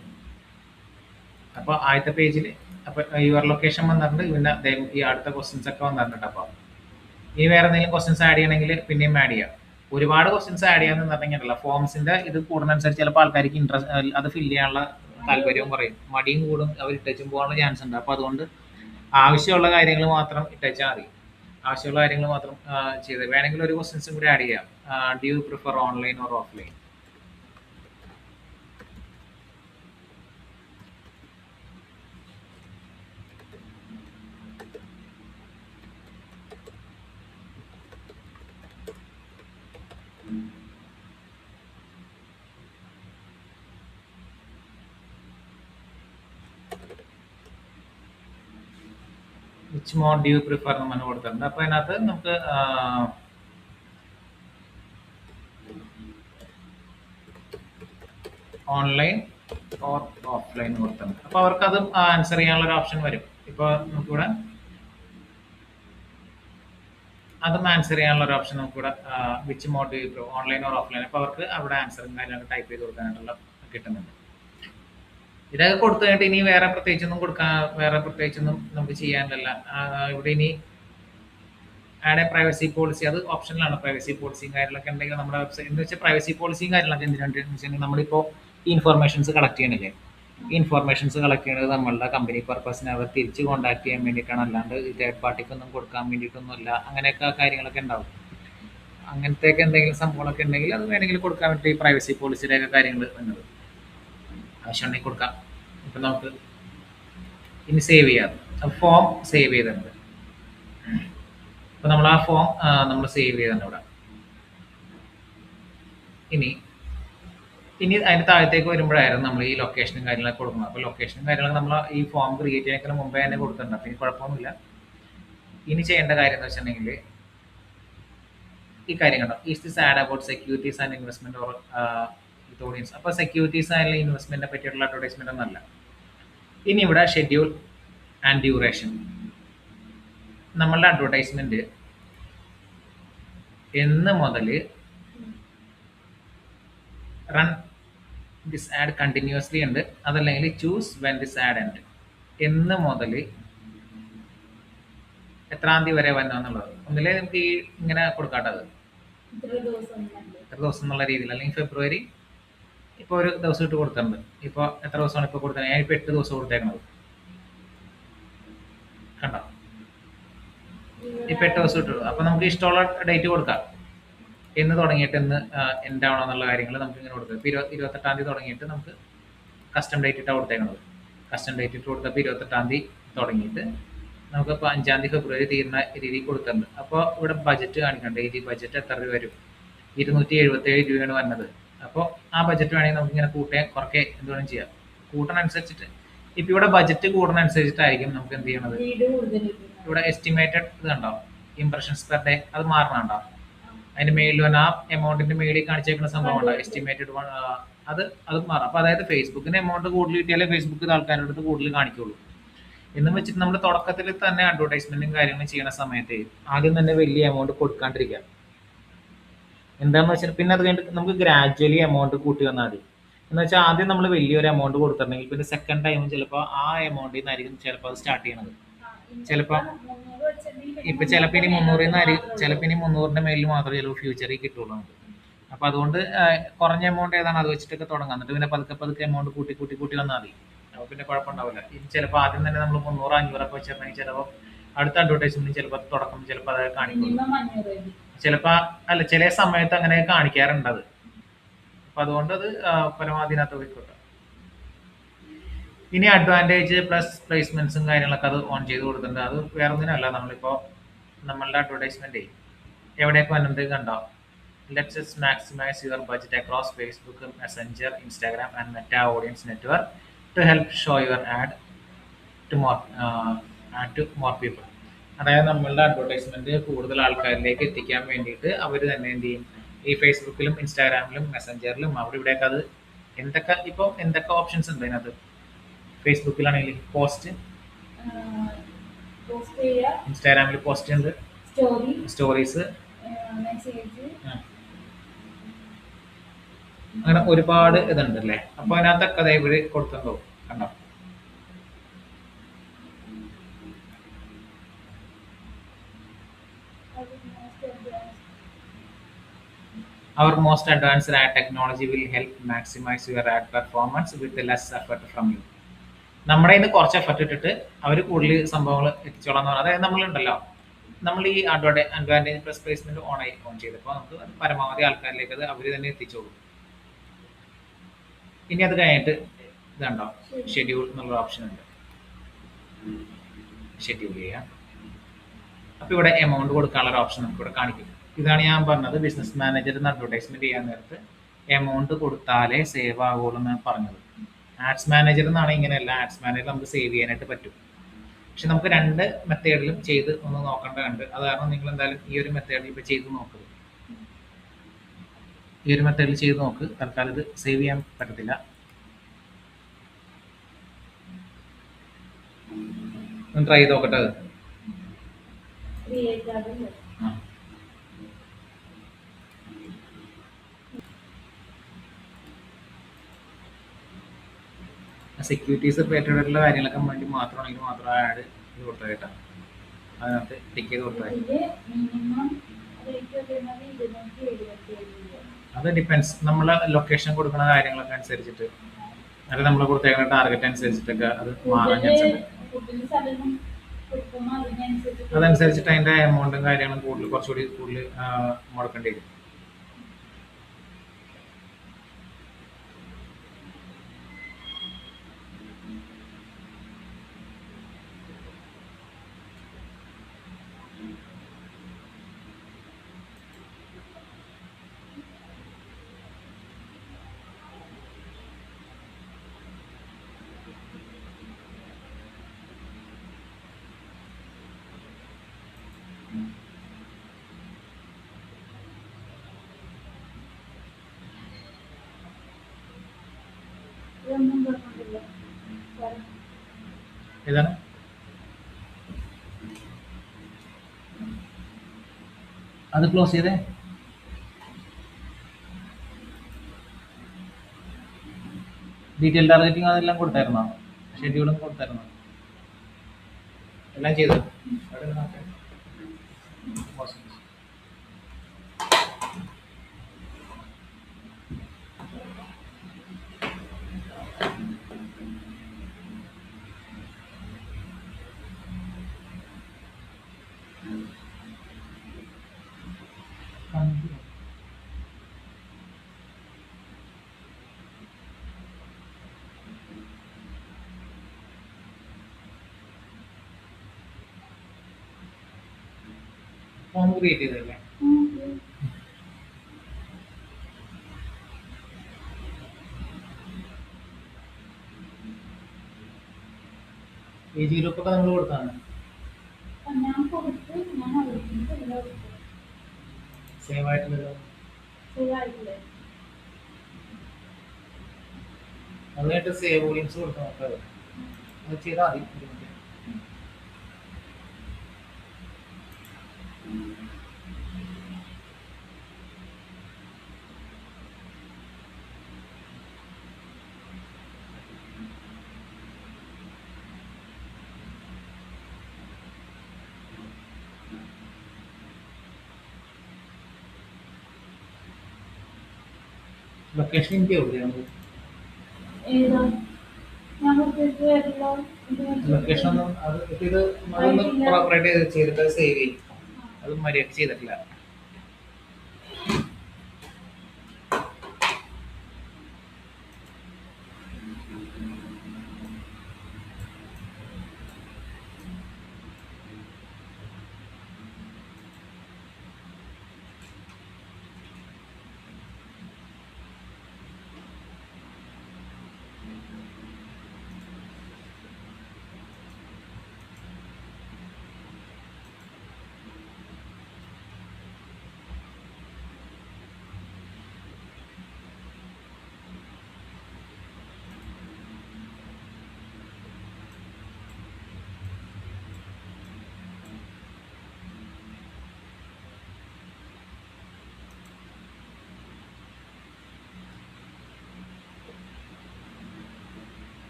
അപ്പോൾ ആദ്യത്തെ പേജിൽ അപ്പൊ യുവർ ലൊക്കേഷൻ വന്നിട്ടുണ്ട്. പിന്നെ ഈ അടുത്ത ക്വസ്റ്റ്യൻസ് ഒക്കെ വന്നിട്ടുണ്ട്. അപ്പോൾ ഇനി വേറെ എന്തെങ്കിലും ക്വസ്റ്റ്യൻസ് ആഡ് ചെയ്യണമെങ്കിൽ പിന്നെയും ആഡ് ചെയ്യാം. ഒരുപാട് ക്വസ്റ്റ്യൻസ് ആഡ് ചെയ്യാന്ന് പറഞ്ഞിട്ടുണ്ടല്ലോ. ഫോംസിന്റെ ഇത് കൂടുന്നതനുസരിച്ച് ചിലപ്പോൾ ആൾക്കാർക്ക് ഇൻട്രസ്റ്റ്, അത് ഫില്ല് ചെയ്യാനുള്ള താല്പര്യവും പറയും, മടിയും കൂടും, അവർ ഇട്ടച്ചും പോകാനുള്ള ചാൻസ് ഉണ്ട്. അപ്പോൾ അതുകൊണ്ട് ആവശ്യമുള്ള കാര്യങ്ങൾ മാത്രം ഇട്ടച്ചാൽ മതി. ആവശ്യമുള്ള കാര്യങ്ങൾ മാത്രം ചെയ്ത് വേണമെങ്കിൽ ഒരു ക്വസ്റ്റ്യൻസും കൂടി ആഡ് ചെയ്യാം. Do you prefer online or offline? Which mode do you prefer എന്ന് പറഞ്ഞു കൊടുത്തിട്ടുണ്ട്. അപ്പൊ അതിനകത്ത് നമുക്ക് ഓൺലൈൻ ഓർ ഓഫ്ലൈൻ കൊടുത്തിട്ടുണ്ട്. അപ്പൊ അവർക്ക് അത് ആൻസർ ചെയ്യാനുള്ള ഒരു ഓപ്ഷൻ വരും. ഇപ്പൊ നമുക്കിവിടെ അതും ആൻസർ ചെയ്യാനുള്ള ഒരു ഓപ്ഷൻ നമുക്കിവിടെ which mode do you prefer online or offline. അപ്പൊ അവർക്ക് അവിടെ ആൻസറും കാര്യങ്ങളൊക്കെ ടൈപ്പ് ചെയ്ത് കൊടുക്കാനായിട്ടുള്ള കിട്ടുന്നുണ്ട്. ഇതൊക്കെ കൊടുത്തു കഴിഞ്ഞിട്ട് ഇനി വേറെ പ്രത്യേകിച്ചൊന്നും നമുക്ക് ചെയ്യാനില്ല. ഇവിടെ ഇനി ആഡ് എ പ്രൈവസി പോളിസി, അത് ഓപ്ഷനിലാണ്. പ്രൈവസി പോളിസിയും കാര്യങ്ങളൊക്കെ ഉണ്ടെങ്കിൽ നമ്മുടെ വെബ്സൈറ്റ് എന്ന് വെച്ചാൽ പ്രൈവസി പോളിസിയും കാര്യങ്ങളൊക്കെ എന്തിനാണെന്ന് വെച്ചിട്ടുണ്ടെങ്കിൽ നമ്മളിപ്പോൾ ഈ ഇൻഫോർമേഷൻസ് കളക്ട് ചെയ്യണില്ലേ, ഈ ഇൻഫോർമേഷൻസ് കളക്ട് ചെയ്യുന്നത് നമ്മളുടെ കമ്പനി പർപ്പസിനെ അവർ തിരിച്ച് കോൺടാക്ട് ചെയ്യാൻ വേണ്ടിയിട്ടാണ്. അല്ലാണ്ട് തേർഡ് പാർട്ടിക്കൊന്നും കൊടുക്കാൻ വേണ്ടിയിട്ടൊന്നുമില്ല. അങ്ങനെയൊക്കെ കാര്യങ്ങളൊക്കെ ഉണ്ടാവും. അങ്ങനത്തെയൊക്കെ എന്തെങ്കിലും സംഭവങ്ങളൊക്കെ ഉണ്ടെങ്കിൽ അത് വേണമെങ്കിൽ കൊടുക്കാൻ വേണ്ടി ഈ പ്രൈവസി പോളിസിയുടെ ഒക്കെ കാര്യങ്ങൾ വന്നത് ആവശ്യമുണ്ടെങ്കിൽ കൊടുക്കാം. ഇപ്പം നമുക്ക് ഇനി സേവ് ചെയ്യാം. ഫോം സേവ് ചെയ്തിട്ടുണ്ട്. അപ്പൊ നമ്മൾ ആ ഫോം നമ്മൾ സേവ് ചെയ്തിട്ടുണ്ട് ഇവിടെ. ഇനി അതിന് താഴത്തേക്ക് വരുമ്പോഴായിരുന്നു നമ്മൾ ഈ ലൊക്കേഷനും കാര്യങ്ങളൊക്കെ കൊടുക്കുന്നത്. അപ്പോൾ ലൊക്കേഷനും കാര്യങ്ങളൊക്കെ നമ്മൾ ഈ ഫോം ക്രിയേറ്റ് ചെയ്യുന്നതിന് മുമ്പേ തന്നെ കൊടുത്തിട്ടുണ്ട്. അപ്പോൾ ഇനി കുഴപ്പമൊന്നുമില്ല. ഇനി ചെയ്യേണ്ട കാര്യം എന്ന് വെച്ചിട്ടുണ്ടെങ്കിൽ ഈ കാര്യം കണ്ടോ, is this add about securities and investment or with audience. അപ്പോൾ സെക്യൂരിറ്റീസ് ആയാലും ഇൻവെസ്റ്റ്മെന്റിനെ പറ്റിയിട്ടുള്ള അഡ്വർടൈസ്മെന്റ് ഒന്നല്ല. ഇനി ഇവിടെ ഷെഡ്യൂൾ ആൻഡ് ഡ്യൂറേഷൻ. നമ്മളുടെ അഡ്വർടൈസ്മെന്റ് എന്ന് മുതൽ റൺ ദിസ് ആഡ് കണ്ടിന്യൂസ്ലി ഉണ്ട്, അതല്ലെങ്കിൽ ചൂസ് വെൻ ദിസ് ആഡ് ഉണ്ട്. എന്ന് മുതൽ എത്രാം തീയതി വരെ വന്നോ എന്നുള്ളത്. ഒന്നില്ലേ നമുക്ക് ഈ ഇങ്ങനെ കൊടുക്കാട്ടത് ഇത്ര ദിവസം ഉണ്ട്. എത്ര ദിവസം എന്നുള്ള രീതിയിൽ, അല്ലെങ്കിൽ ഫെബ്രുവരി ഇപ്പോൾ ഒരു ദിവസം ഇട്ട് കൊടുത്തിട്ടുണ്ട്. ഇപ്പോൾ എത്ര ദിവസമാണ് ഇപ്പോൾ കൊടുത്തത്? ഞാൻ ഇപ്പോൾ 8 ദിവസം കൊടുത്തേക്കണത് കണ്ടോ, ഇപ്പം 8 ദിവസം ഇട്ടു. അപ്പോൾ നമുക്ക് ഇഷ്ടമുള്ള ഡേറ്റ് കൊടുക്കാം. എന്ന് തുടങ്ങിയിട്ട് എന്ന് എൻഡ് ആവണം എന്നുള്ള കാര്യങ്ങൾ നമുക്ക് ഇങ്ങനെ കൊടുക്കാം. ഇപ്പോൾ 28 തീയതി തുടങ്ങിയിട്ട് നമുക്ക് കസ്റ്റം ഡേറ്റ് ഇട്ടാണ് കൊടുത്തേക്കുന്നത്. കസ്റ്റം ഡേറ്റ് ഇട്ട് കൊടുത്തപ്പോൾ 28 തീയതി തുടങ്ങിയിട്ട് നമുക്കിപ്പോൾ 5 തീയതി ഫെബ്രുവരി തീരുന്ന രീതിയിൽ കൊടുത്തിട്ടുണ്ട്. അപ്പോൾ ഇവിടെ ബജറ്റ് കാണിക്കണം, ഡെയിലി ബജറ്റ് എത്ര രൂപ വരും? 277 രൂപയാണ് വന്നത്. അപ്പോൾ ആ ബജറ്റ് വേണമെങ്കിൽ നമുക്ക് ഇങ്ങനെ കൂട്ടുകയും കുറയ്ക്കുകയും എന്ത് വേണമെങ്കിലും ചെയ്യാം. കൂട്ടണനുസരിച്ചിട്ട് ഇപ്പം ഇവിടെ ബജറ്റ് കൂടണനുസരിച്ചിട്ടായിരിക്കും നമുക്ക് എന്ത് ചെയ്യണത്. ലീഡ് കൂടുതൽ കിട്ടുന്നത്. ഇവിടെ എസ്റ്റിമേറ്റഡ് ഇത് കണ്ടോ, ഇംപ്രഷൻസ് പെർ ഡേ, അത് മാറണുണ്ടോ? അതിന്റെ മേളിൽ വന്ന ആ എമൗണ്ടിന്റെ മേളിൽ കാണിച്ചേക്കുന്ന സംഭവം ഉണ്ടോ, എസ്റ്റിമേറ്റഡ് അത് മാറും. അപ്പോൾ അതായത് ഫേസ്ബുക്കിന് എമൗണ്ട് കൂടുതൽ കിട്ടിയാലേ ഫേസ്ബുക്ക് ആൾക്കാരുടെ അടുത്ത് കൂടുതൽ കാണിക്കുള്ളൂ. എന്നും വെച്ചിട്ട് നമ്മൾ തുടക്കത്തിൽ തന്നെ അഡ്വർടൈസ്മെന്റും കാര്യങ്ങളും ചെയ്യുന്ന സമയത്ത് ആദ്യം തന്നെ വലിയ എമൗണ്ട് കൊടുക്കാണ്ടിരിക്കുക. എന്താന്ന് വെച്ചാൽ പിന്നെ അത് കഴിഞ്ഞിട്ട് നമുക്ക് ഗ്രാജുവലി എമൗണ്ട് കൂട്ടി വന്നാൽ മതി. എന്ന് വെച്ചാൽ ആദ്യം നമ്മൾ വലിയൊരു എമൗണ്ട് കൊടുത്തിട്ടുണ്ടെങ്കിൽ പിന്നെ സെക്കൻഡ് ടൈം ചിലപ്പോൾ ആ എമൗണ്ടിൽ നിന്നായിരിക്കും ചിലപ്പോൾ അത് സ്റ്റാർട്ട് ചെയ്യണത്. ചിലപ്പോൾ ഇപ്പൊ ചിലപ്പോൾ ഇനി 300 ചിലപ്പോൾ ഇനി 300ന്റെ മേലിൽ മാത്രമേ ചിലപ്പോൾ ഫ്യൂച്ചറിൽ കിട്ടുള്ളൂ നമുക്ക്. അപ്പോൾ അതുകൊണ്ട് കുറഞ്ഞ എമൗണ്ട് ഏതാണ് അത് വെച്ചിട്ടൊക്കെ തുടങ്ങാം. എന്നിട്ട് പിന്നെ പതുക്കെ പതുക്കെ എമൗണ്ട് കൂട്ടി കൂട്ടി കൂട്ടി വന്നാൽ മതി. അപ്പോൾ പിന്നെ കുഴപ്പമുണ്ടാവില്ല. ഇനി ചിലപ്പോൾ ആദ്യം തന്നെ നമ്മൾ 300 500 ഒക്കെ വെച്ചിട്ടുണ്ടെങ്കിൽ ചിലപ്പോൾ അടുത്ത അഡ്വർടൈസ്മെന്റ് ചിലപ്പോൾ തുടക്കം ചിലപ്പോൾ അത് കാണിക്കും. ചിലപ്പോൾ അല്ല, ചില സമയത്ത് അങ്ങനെ കാണിക്കാറുണ്ട് അത്. അപ്പം അതുകൊണ്ട് അത് പരമാവധി അതിനകത്ത് പോയിക്കോട്ടെ. ഇനി അഡ്വാൻറ്റേജ് പ്ലസ് പ്ലേസ്മെന്റ്സും കാര്യങ്ങളൊക്കെ അത് ഓൺ ചെയ്ത് കൊടുത്തിട്ടുണ്ട്. അത് വേറെ ഒന്നിനല്ല, നമ്മളിപ്പോൾ നമ്മളുടെ അഡ്വർടൈസ്മെന്റ് എവിടെയൊക്കെ വന്നത് കണ്ടോ. Let's just maximize your budget across Facebook, Messenger, Instagram and Meta audience network to help show your ad to more people. അതായത് നമ്മളുടെ അഡ്വർടൈസ്മെന്റ് കൂടുതൽ ആൾക്കാരിലേക്ക് എത്തിക്കാൻ വേണ്ടിയിട്ട് അവർ തന്നെ എന്ത് ചെയ്യും, ഈ ഫേസ്ബുക്കിലും ഇൻസ്റ്റാഗ്രാമിലും മെസ്സഞ്ചറിലും അവിടെ ഇവിടെയൊക്കെ അത് എന്തൊക്കെ ഓപ്ഷൻസ് ഉണ്ട് അതിനകത്ത്. ഫേസ്ബുക്കിലാണെങ്കിൽ പോസ്റ്റ്, ഇൻസ്റ്റാഗ്രാമിൽ പോസ്റ്റ് ഉണ്ട്, സ്റ്റോറീസ്, അങ്ങനെ ഒരുപാട് ഇതുണ്ട് അല്ലേ. അപ്പൊ അതിനകത്തൊക്കെ അതേ ഇവര് കൊടുത്തിട്ടുണ്ടോ കണ്ടോ. Our most advanced ad technology will help maximize your ad performance with less effort from you. നമ്മുടെ കയ്യിൽ നിന്ന് കുറച്ച് എഫർട്ട് ഇട്ടിട്ട് അവർ കൂടുതൽ സംഭവങ്ങൾ എത്തിച്ചോളാം. അതായത് നമ്മളുണ്ടല്ലോ, നമ്മൾ ഈ അഡ്വാൻറ്റേജ് പ്ലസ് പ്ലേസ്മെന്റ് ഓൺ ചെയ്തപ്പോൾ നമുക്ക് അത് പരമാവധി ആൾക്കാരിലേക്ക് അത് അവർ തന്നെ എത്തിച്ചോളും. ഇനി അത് കഴിഞ്ഞിട്ട് ഇതുണ്ടോ, ഷെഡ്യൂൾ എന്നുള്ള ഓപ്ഷൻ ഉണ്ട്. ഷെഡ്യൂൾ ചെയ്യാം. അപ്പോൾ ഇവിടെ എമൗണ്ട് കൊടുക്കാനുള്ള ഓപ്ഷൻ നമുക്ക് ഇവിടെ കാണിക്കും. ഇതാണ് ഞാൻ പറഞ്ഞത്, ബിസിനസ് മാനേജറിന് അഡ്വർടൈസ്മെന്റ് ചെയ്യാൻ നേരത്ത് എമൗണ്ട് കൊടുത്താലേ സേവ് ആകുള്ളൂ എന്ന് പറഞ്ഞത്. ആഡ്സ് മാനേജർ എന്നാണ് ഇങ്ങനെയല്ല. ആഡ്സ് മാനേജർ നമുക്ക് സേവ് ചെയ്യാനായിട്ട് പറ്റും. പക്ഷെ നമുക്ക് 2 മെത്തേഡിലും ചെയ്ത് ഒന്ന് നോക്കേണ്ടതുണ്ട്. അത് കാരണം നിങ്ങൾ എന്തായാലും ഈ ഒരു മെത്തേഡിൽ ഇപ്പോൾ ചെയ്ത് നോക്കുക. ഈ ഒരു മെത്തേഡിൽ ചെയ്ത് നോക്ക്. തൽക്കാലം ഇത് സേവ് ചെയ്യാൻ പറ്റത്തില്ല. ഒന്ന് ട്രൈ ചെയ്ത് നോക്കട്ടെ അത്. സെക്യൂരിറ്റീസ് റിലേറ്റഡ് ആയിട്ടുള്ള കാര്യങ്ങളൊക്കെ വേണ്ടി മാത്രമാണെങ്കിൽ മാത്രം ആഡ് ഇത് കൊടുത്തായിട്ടാണ് അതിനകത്ത് ടിക്ക് ചെയ്ത് കൊടുത്താൽ. അത് ഡിപ്പെൻസ്, നമ്മളെ ലൊക്കേഷൻ കൊടുക്കുന്ന കാര്യങ്ങളൊക്കെ അനുസരിച്ചിട്ട്, അത് നമ്മൾ കൊടുത്തേക്കുന്ന ടാർഗറ്റ് അനുസരിച്ചിട്ടൊക്കെ അത് മാറാൻ ചാൻസ് ഉണ്ട്. അതനുസരിച്ചിട്ട് അതിൻ്റെ എമൗണ്ടും കാര്യങ്ങളും കുറച്ചുകൂടി കൂടുതൽ മുടക്കേണ്ടി വരും. ഇതൊന്നും പറഞ്ഞിട്ടില്ല. പറ. ഏതാണ് അത് ക്ലോസ് ചെയ്തേ? ഡീറ്റെയിൽ ടാർഗറ്റിംഗ് അതെല്ലാം കൊടുത്തായിരുന്നോ? ഷെഡ്യൂളും കൊടുത്തായിരുന്നോ? എല്ലാം ചെയ്തു. അവിടെ നിന്ന് നോക്കാം. ഫോം ക്രിയേറ്റ് ചെയ്തല്ലേ? ഏജ് ഗ്രൂപ്പ് ഒക്കെ നമ്മൾ കൊടുത്താണ്. ഞാൻ കൊടുത്ത് ഞാൻ അറിയിച്ചിട്ട് സേവ് ആയിട്ടുള്ളത് ശരിയായിട്ടില്ലേ? അതായിട്ട് സേവ് ലിങ്ക്സ് കൊടുക്കാൻ നോക്കാതെ അത് ചെയ്താൽ മതി. ഒരു മിനിറ്റ്. ലൊക്കേഷൻ ഇന്ത്യ എവിടെയാണ്? ഏതാ ഞാൻ കൊടുത്തിട്ട് വരില്ലോ. ലൊക്കേഷൻ ഒന്നും അത് ഇത് അതൊന്ന് പ്രോപ്പറായിട്ട് ചെയ്തിട്ട് സേവ് ചെയ്യും. അത് മര്യാദ ചെയ്തിട്ടില്ല.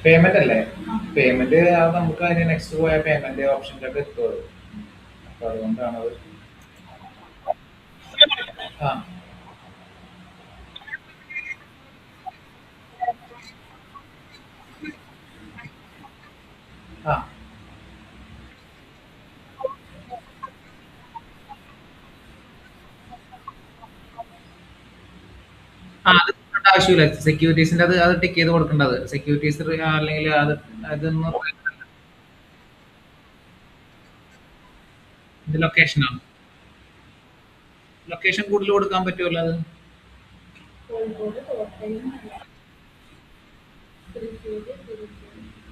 പേയ്മെന്റ് അല്ലേ? പേയ്മെന്റ് നമുക്ക് അതിന് നെക്സ്റ്റ് പോയ പേയ്മെന്റ് ഓപ്ഷനിലൊക്കെ എത്തുള്ളൂ. അപ്പൊ അതുകൊണ്ടാണ് അത്. ആ ആ അത് കൊടുക്കേണ്ട ആവശ്യമില്ല. സെക്യൂരിറ്റീസിന്റെ അത് ടിക്ക് ചെയ്ത് കൊടുക്കേണ്ടത് സെക്യൂരിറ്റീസ് അല്ലെങ്കിൽ അതൊന്നും ഇത് ലൊക്കേഷനാണ്. ലൊക്കേഷൻ കൂടുതൽ കൊടുക്കാൻ പറ്റുമല്ലോ അത്.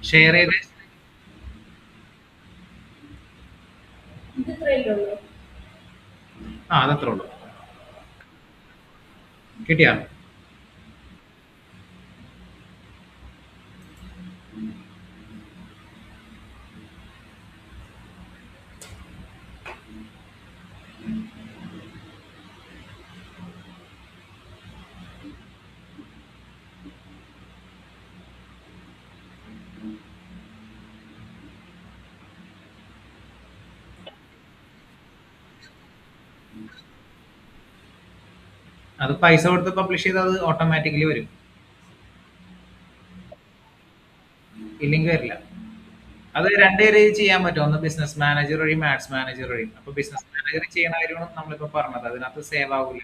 ഷെയർ ചെയ്ത് അത്രയല്ലേ ഉള്ളൂ. ആ അതത്രേ ഉള്ളൂ. കിട്ടിയാ? അത് പൈസ കൊടുത്ത് പബ്ലിഷ് ചെയ്താൽ അത് ഓട്ടോമാറ്റിക്കലി വരും. ഇല്ലെങ്കിൽ വരില്ല. അത് രണ്ടുപേര് ചെയ്യാൻ പറ്റും. ഒന്ന് ബിസിനസ് മാനേജർ വഴി, മാത്സ് മാനേജർ വഴി. അപ്പൊ ബിസിനസ് മാനേജർ ചെയ്യണ കാര്യമാണ് നമ്മളിപ്പോ പറഞ്ഞത്. അതിനകത്ത് സേവ് ആവൂല.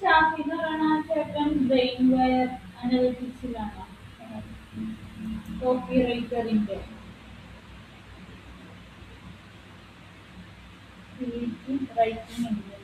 ഷാഫി എന്ന് പറയുന്ന ആ ചേട്ടൻ ബ്രെയിൻ വയർ അനലിറ്റിക്സിലാണ് കോപ്പി റൈറ്ററിന്റെ റൈറ്റിംഗ് ഉണ്ട്.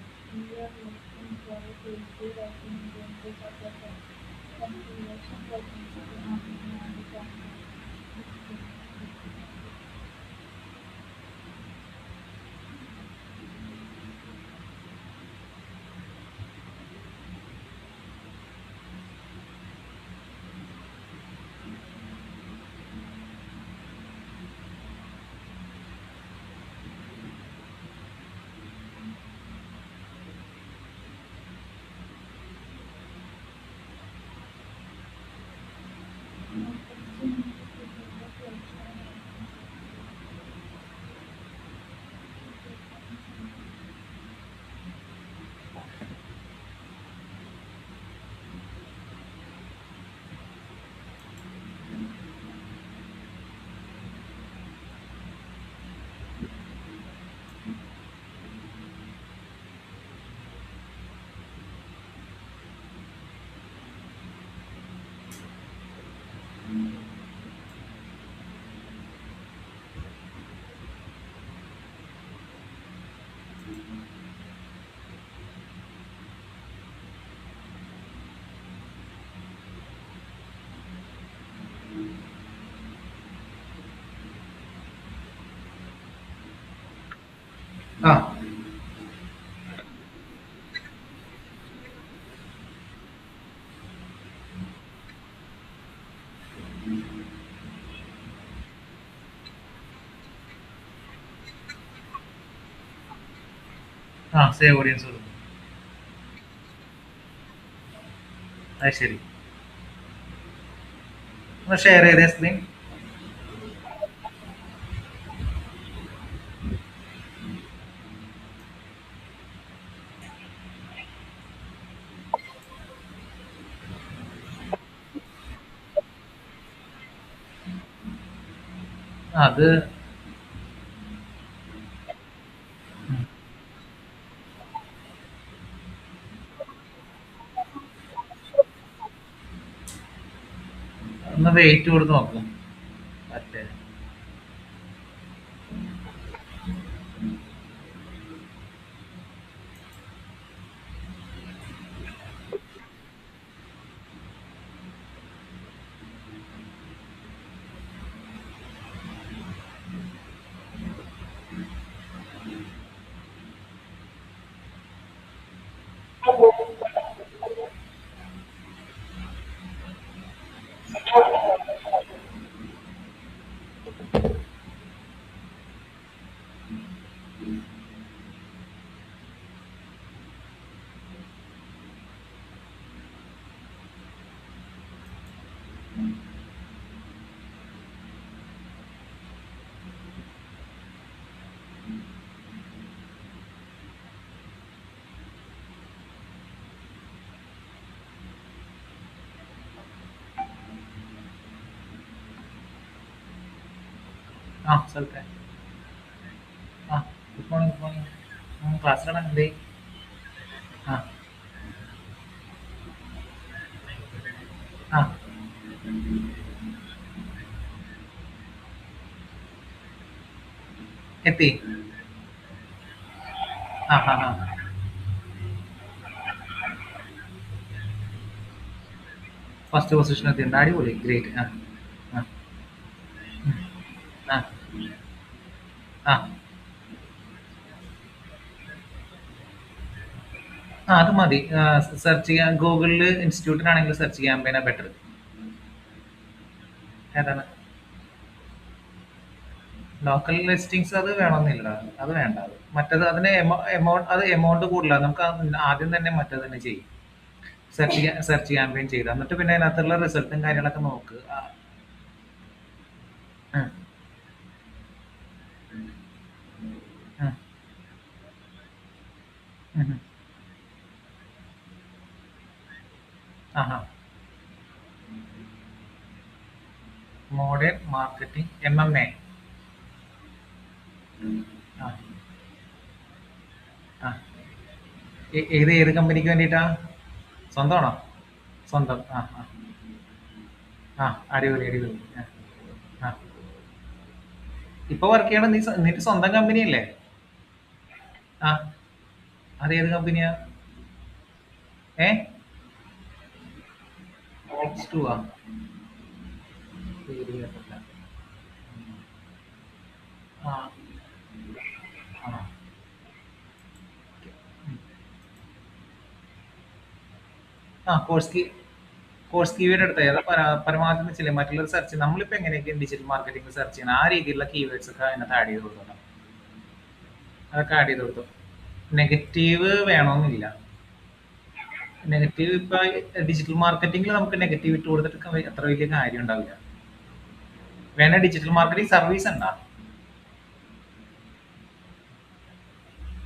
ആ ആ സേവ് ഓഡിയൻസ് കൊടുക്കും. അത് ശരി. ഒന്ന് ഷെയർ ചെയ്തേ സ്ക്രീൻ. അത് ഒന്ന് വെയിറ്റ് കൊടുത്ത് നോക്കും മറ്റേ. ആ സ്ഥലത്തെ ആ ഗുഡ് മോർണിംഗ് ഗുഡ് മോർണിംഗ് ക്ലാസ്സിലാണ് എന്തേ ആ ആ എത്തി ആ ആ ആ ഫസ്റ്റ് പൊസിഷൻ എത്തിയിട്ടുണ്ട് അടിപൊളി ഗ്രേറ്റ് ആ ആ ആ ആ ആ അത് മതി സെർച്ച് ചെയ്യാൻ ഗൂഗിളിൽ ഇൻസ്റ്റിറ്റ്യൂട്ടിനാണെങ്കിൽ സെർച്ച് ചെയ്യാൻ പിന്നെ ബെറ്റർ ഏതാണ് ലോക്കൽ ലിസ്റ്റിങ്സ് അത് വേണമെന്നില്ല അത് വേണ്ട അത് മറ്റേത് അതിന് എമൗണ്ട് അത് എമൗണ്ട് കൂടുതലാണ് നമുക്ക് ആദ്യം തന്നെ മറ്റേത് തന്നെ ചെയ്യും സെർച്ച് ക്യാമ്പയിൻ ചെയ്ത് എന്നിട്ട് പിന്നെ അതിനകത്തുള്ള റിസൾട്ടും കാര്യങ്ങളൊക്കെ നോക്ക് ഉം, ഉം, ഉം, ഉം. ആഹാ മോഡേൺ മാർക്കറ്റിംഗ് MMA ആ ആ ഏത് കമ്പനിക്ക് വേണ്ടിയിട്ടാ സ്വന്തമാണോ സ്വന്തം ആ ആ ആ അടിപൊളി അടിപൊളി ആ ആ ഇപ്പൊ വർക്ക് ചെയ്യണം നീ നിന്റെ സ്വന്തം കമ്പനിയല്ലേ ആ അതേത് കമ്പനിയാ ഏ X2 ആ പേര് കേട്ടില്ല ആ ആ ആ കോഴ്സ് കീവേഡ് എടുത്ത ഏതാ പരമാവധി എന്ന് വെച്ചില്ലേ മറ്റുള്ള സെർച്ച് നമ്മളിപ്പോ എങ്ങനെയൊക്കെ ഡിജിറ്റൽ മാർക്കറ്റിംഗ് സെർച്ച് ചെയ്യണം ആ രീതിയിലുള്ള കീവേഡ്സ് ഒക്കെ അതിനകത്ത് ആഡ് ചെയ്ത് കൊടുക്കണം അതൊക്കെ ആഡ് ചെയ്ത് കൊടുത്തു നെഗറ്റീവ് വേണമെന്നില്ല നെഗറ്റീവ് ഇപ്പൊ ഡിജിറ്റൽ മാർക്കറ്റിംഗിൽ നമുക്ക് നെഗറ്റീവ് ഇട്ട് കൊടുത്തിട്ട് അത്ര വലിയ കാര്യം ഉണ്ടാവില്ല വേണേ ഡിജിറ്റൽ മാർക്കറ്റിംഗ് സർവീസ് ഉണ്ടാ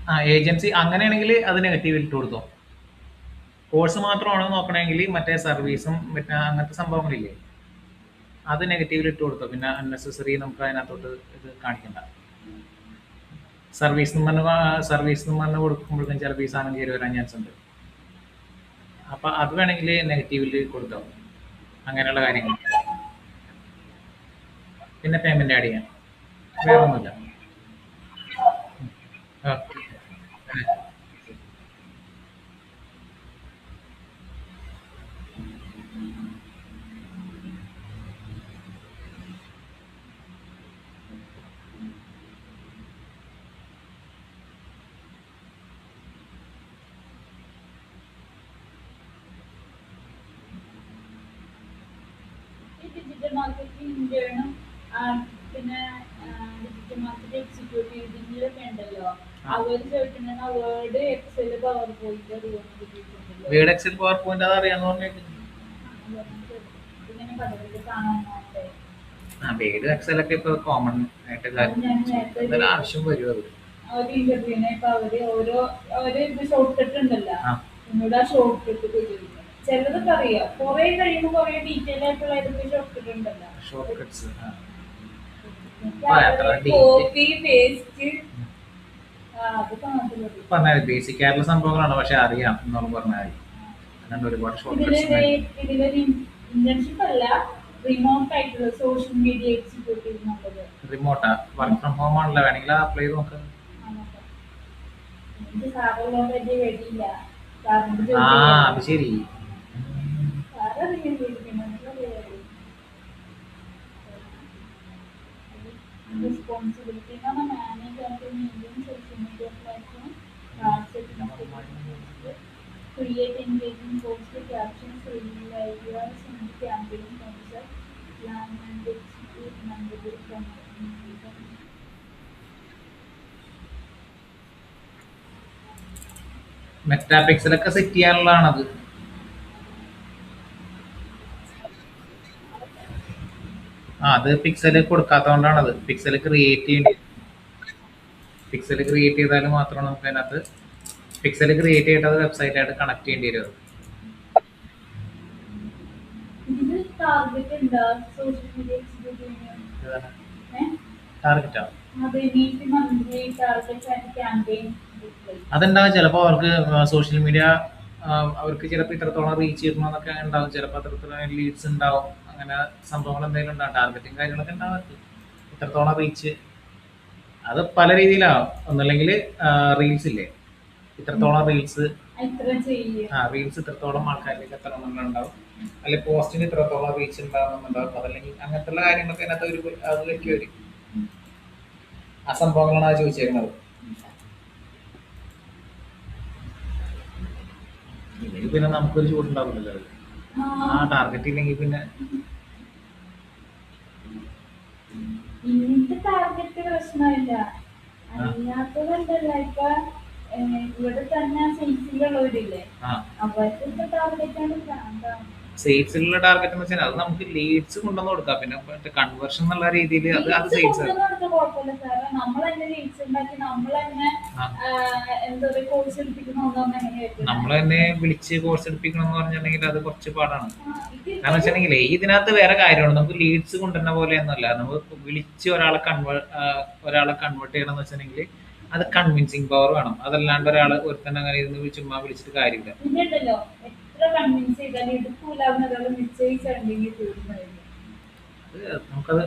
ആ ഏജൻസി അങ്ങനെയാണെങ്കിൽ അത് നെഗറ്റീവ് ഇട്ട് കൊടുത്തോ കോഴ്സ് മാത്രമാണോ നോക്കണമെങ്കിൽ മറ്റേ സർവീസും മറ്റേ അങ്ങനത്തെ സംഭവങ്ങളില്ലേ അത് നെഗറ്റീവിൽ ഇട്ട് കൊടുത്തോ പിന്നെ അൺനെസസറി നമുക്ക് അതിനകത്തോട്ട് ഇത് കാണിക്കണ്ട സർവീസ് എന്ന് പറഞ്ഞ് കൊടുക്കുമ്പോഴേക്കും ചിലപ്പോൾ ഈ സാധനം കയറി വരാൻ ചാൻസ് ഉണ്ട് അപ്പൊ അത് വേണമെങ്കിൽ നെഗറ്റീവിൽ കൊടുത്തോ അങ്ങനെയുള്ള കാര്യങ്ങൾ പിന്നെ പേയ്മെന്റ് ആഡ് ചെയ്യാം വേറെ ഒന്നുമില്ല ഓക്കെ ഈ ഡിജിറ്റൽ മാർക്കറ്റിംഗ് ഇന്ത്യനും പിന്നെ ഡിജിറ്റൽ മാർക്കറ്റ് എക്സിക്യൂട്ടീവ് ഇതിലൊക്കെ ഉണ്ടല്ലോ അവര് ചോദിച്ചിട്ടുണ്ടെങ്കിൽ വേർഡ് എക്സൽ പവർ പോയിന്റ് അതുകൊണ്ട് കിട്ടിയിട്ടുണ്ടല്ലോ വീട് എക്സൽ പവർ പോയിന്റ് അത് അറിയാന്ന് പറഞ്ഞേക്ക് ഇങ്ങനെ പദ്ധതി കാണാനായിട്ട് ആ വീട് എക്സൽ ഒക്കെ ഇപ്പൊ കോമൺ ആയിട്ട് അത് ഞാൻ നേരത്തെ എന്തായാലും ആവശ്യം വരും അത് ഒരു ഇന്റർവ്യൂവിനെ ഇപ്പൊ അവര് ഇത് ഷോർട്ട് കട്ട് ഉണ്ടല്ലോ ആ എന്നോട് ആ ഷോർട്ട് കട്ട് ചോദിക്കുന്നത് ചിലതൊക്കെ അറിയാം കുറെ കഴിയുമ്പോൾ കുറെ ഡീറ്റെയിൽ ആയിട്ടുള്ള ഇതൊക്കെ ഷോർട്ട് കട്ട് ഉണ്ടല്ലോ ഷോർട്ട് കട്ട്സ് കോപ്പി പേസ്റ്റ് അതൊക്കെ മാത്രമേ ഉള്ളൂ. പറഞ്ഞാൽ ബേസിക് ആയിട്ടുള്ള സംഭവങ്ങളാണ് പക്ഷെ അറിയാം എന്നുള്ള പറഞ്ഞാൽ അല്ലാണ്ട് ഒരുപാട് ഷോർട്ട് ഇതില് കട്ട്സ് ഇതിലൊരു ഇന്റേൺഷിപ്പ് അല്ല റിമോട്ട് ആയിട്ടുള്ള സോഷ്യൽ മീഡിയ എക്സിക്യൂട്ടീവ് എന്നുള്ളത് റിമോട്ടാ വർക്ക് ഫ്രം ഹോം ആണല്ലോ വേണമെങ്കിൽ അപ്ലൈ ചെയ്ത് നോക്കാം എനിക്ക് സാറുള്ളതുകൊണ്ട് വലിയ പേടിയില്ല സാറിന്റെ ആ ജോലി അത് ശരി സാററിയാൻ പേടിക്കണം responsibility na manage and to maintain social media platform, create engaging posts with captions, reveal ideas, and campaign concept, plan and execute memorable campaign. Meta പിക്സലൊക്കെ സെറ്റ് ചെയ്യാനുള്ളതാണത് ആ അത് പിക്സല് കൊടുക്കാത്തതുകൊണ്ടാണത് പിക്സൽ ക്രിയേറ്റ് ചെയ്താൽ മാത്രമാണ് നമുക്ക് അതിനകത്ത് പിക്സൽ ക്രിയേറ്റ് ചെയ്തിട്ട് അത് വെബ്സൈറ്റ് ആയിട്ട് കണക്ട് ചെയ്യേണ്ടി വരും ഇതിൽ ടാർഗറ്റ് എന്താ സോഷ്യൽ മീഡിയ എക്സിക്യൂട്ടീവിന് ഏതാണ്? ടാർഗറ്റാ. അതെ, നീതി മന്ത്രി ടാർഗറ്റ് ആൻഡ് ക്യാമ്പയിൻ. അതുണ്ടാവും ചിലപ്പോൾ അവർക്ക് സോഷ്യൽ മീഡിയ അവർക്ക് ചിലപ്പോൾ ഇത്രത്തോളം റീച്ച് കിട്ടണമെന്നൊക്കെ ഉണ്ടാവും, ചിലപ്പോൾ അത്രത്തോളം ലീഡ്സ് ഉണ്ടാവും, അങ്ങനെ സംഭവങ്ങൾ എന്തെങ്കിലും ഉണ്ടാവും, ടാർഗറ്റിങ് കാര്യങ്ങളൊക്കെ ഉണ്ടാവും അവർക്ക് ഇത്രത്തോളം റീച്ച്. അത് പല രീതിയിലാവും. ഒന്നല്ലെങ്കിൽ റീൽസ് ഇല്ലേ, ഇത്രത്തോളം റീൽസ്, ഇത്ര ചെയ്യുക. റീൽസ് ഇത്രത്തോളം ആൾക്കാരിലേക്ക് എത്തണം എന്നുണ്ടാവും, അല്ലെങ്കിൽ പോസ്റ്റിന് ഇത്രത്തോളം റീച്ച് ഉണ്ടാവുന്നുണ്ടാവും, അതല്ലെങ്കിൽ അങ്ങനത്തെ ഉള്ള കാര്യങ്ങളൊക്കെ അതിനകത്ത് ഒരു അതിലേക്ക് വരും. ആ സംഭവങ്ങളാണ് അത് ചോദിച്ചേക്കുന്നത്. ഇല്ലെങ്കിൽ പിന്നെ നമുക്കൊരു ചൂടുണ്ടാവില്ലല്ലോ അത്. ആ ടാർഗറ്റ് ഇല്ലെങ്കിൽ പിന്നെ ഇന്നത്തെ ടാർഗറ്റ് പ്രശ്നമില്ല, അല്ലാത്തതുണ്ടല്ല. ഇപ്പൊ ഇവിടെ തന്നെ സെയിൽസിലുള്ളവരില്ലേ, ആ അവർക്ക് ടാർഗറ്റാണ് ഭ്രാന്താണ്. സെയിൽസിലുള്ള ടാർഗറ്റ് എന്ന് വെച്ചാൽ അത് നമുക്ക് ലീഡ്സ് കൊണ്ടുവന്ന് കൊടുക്കാം, പിന്നെ മറ്റേ കൺവേർഷൻ എന്നുള്ള രീതിയിൽ അത് അത് സെയിൽസ് ആണ്. കുഴപ്പമില്ല സാറേ, നമ്മൾ തന്നെ ലീഡ്സ് ഉണ്ടാക്കി നമ്മൾ തന്നെ എന്താ പറയുക കോഴ്സ് എടുപ്പിക്കണമെന്നൊന്നും എങ്ങനെയായിരിക്കും. നമ്മൾ തന്നെ വിളിച്ച് കോഴ്സ് എടുപ്പിക്കണം എന്ന് പറഞ്ഞിട്ടുണ്ടെങ്കിൽ അത് കുറച്ച് പാടാണ്. കാരണം വെച്ചിട്ടുണ്ടെങ്കിൽ ഇതിനകത്ത് വേറെ കാര്യമാണ്, നമുക്ക് ലീഡ്സ് കൊണ്ടുവരുന്ന പോലെയൊന്നുമല്ല. നമുക്ക് വിളിച്ച് ഒരാളെ കൺവേർട്ട് ചെയ്യണം എന്ന് വെച്ചിട്ടുണ്ടെങ്കിൽ അത് കൺവിൻസിങ് പവർ വേണം. അതല്ലാണ്ട് ഒരാൾ ഒരുത്തന്നെ അങ്ങനെ ഇരുന്ന് ചുമ്മാ വിളിച്ചിട്ട് കാര്യമില്ല. പിന്നെ ഉണ്ടല്ലോ, എത്ര കൺവിൻസ് ചെയ്താലും എടുക്കൂല എന്നൊരാൾ നിശ്ചയിച്ചിട്ടുണ്ടെങ്കിൽ തീർന്നു. നമുക്കത്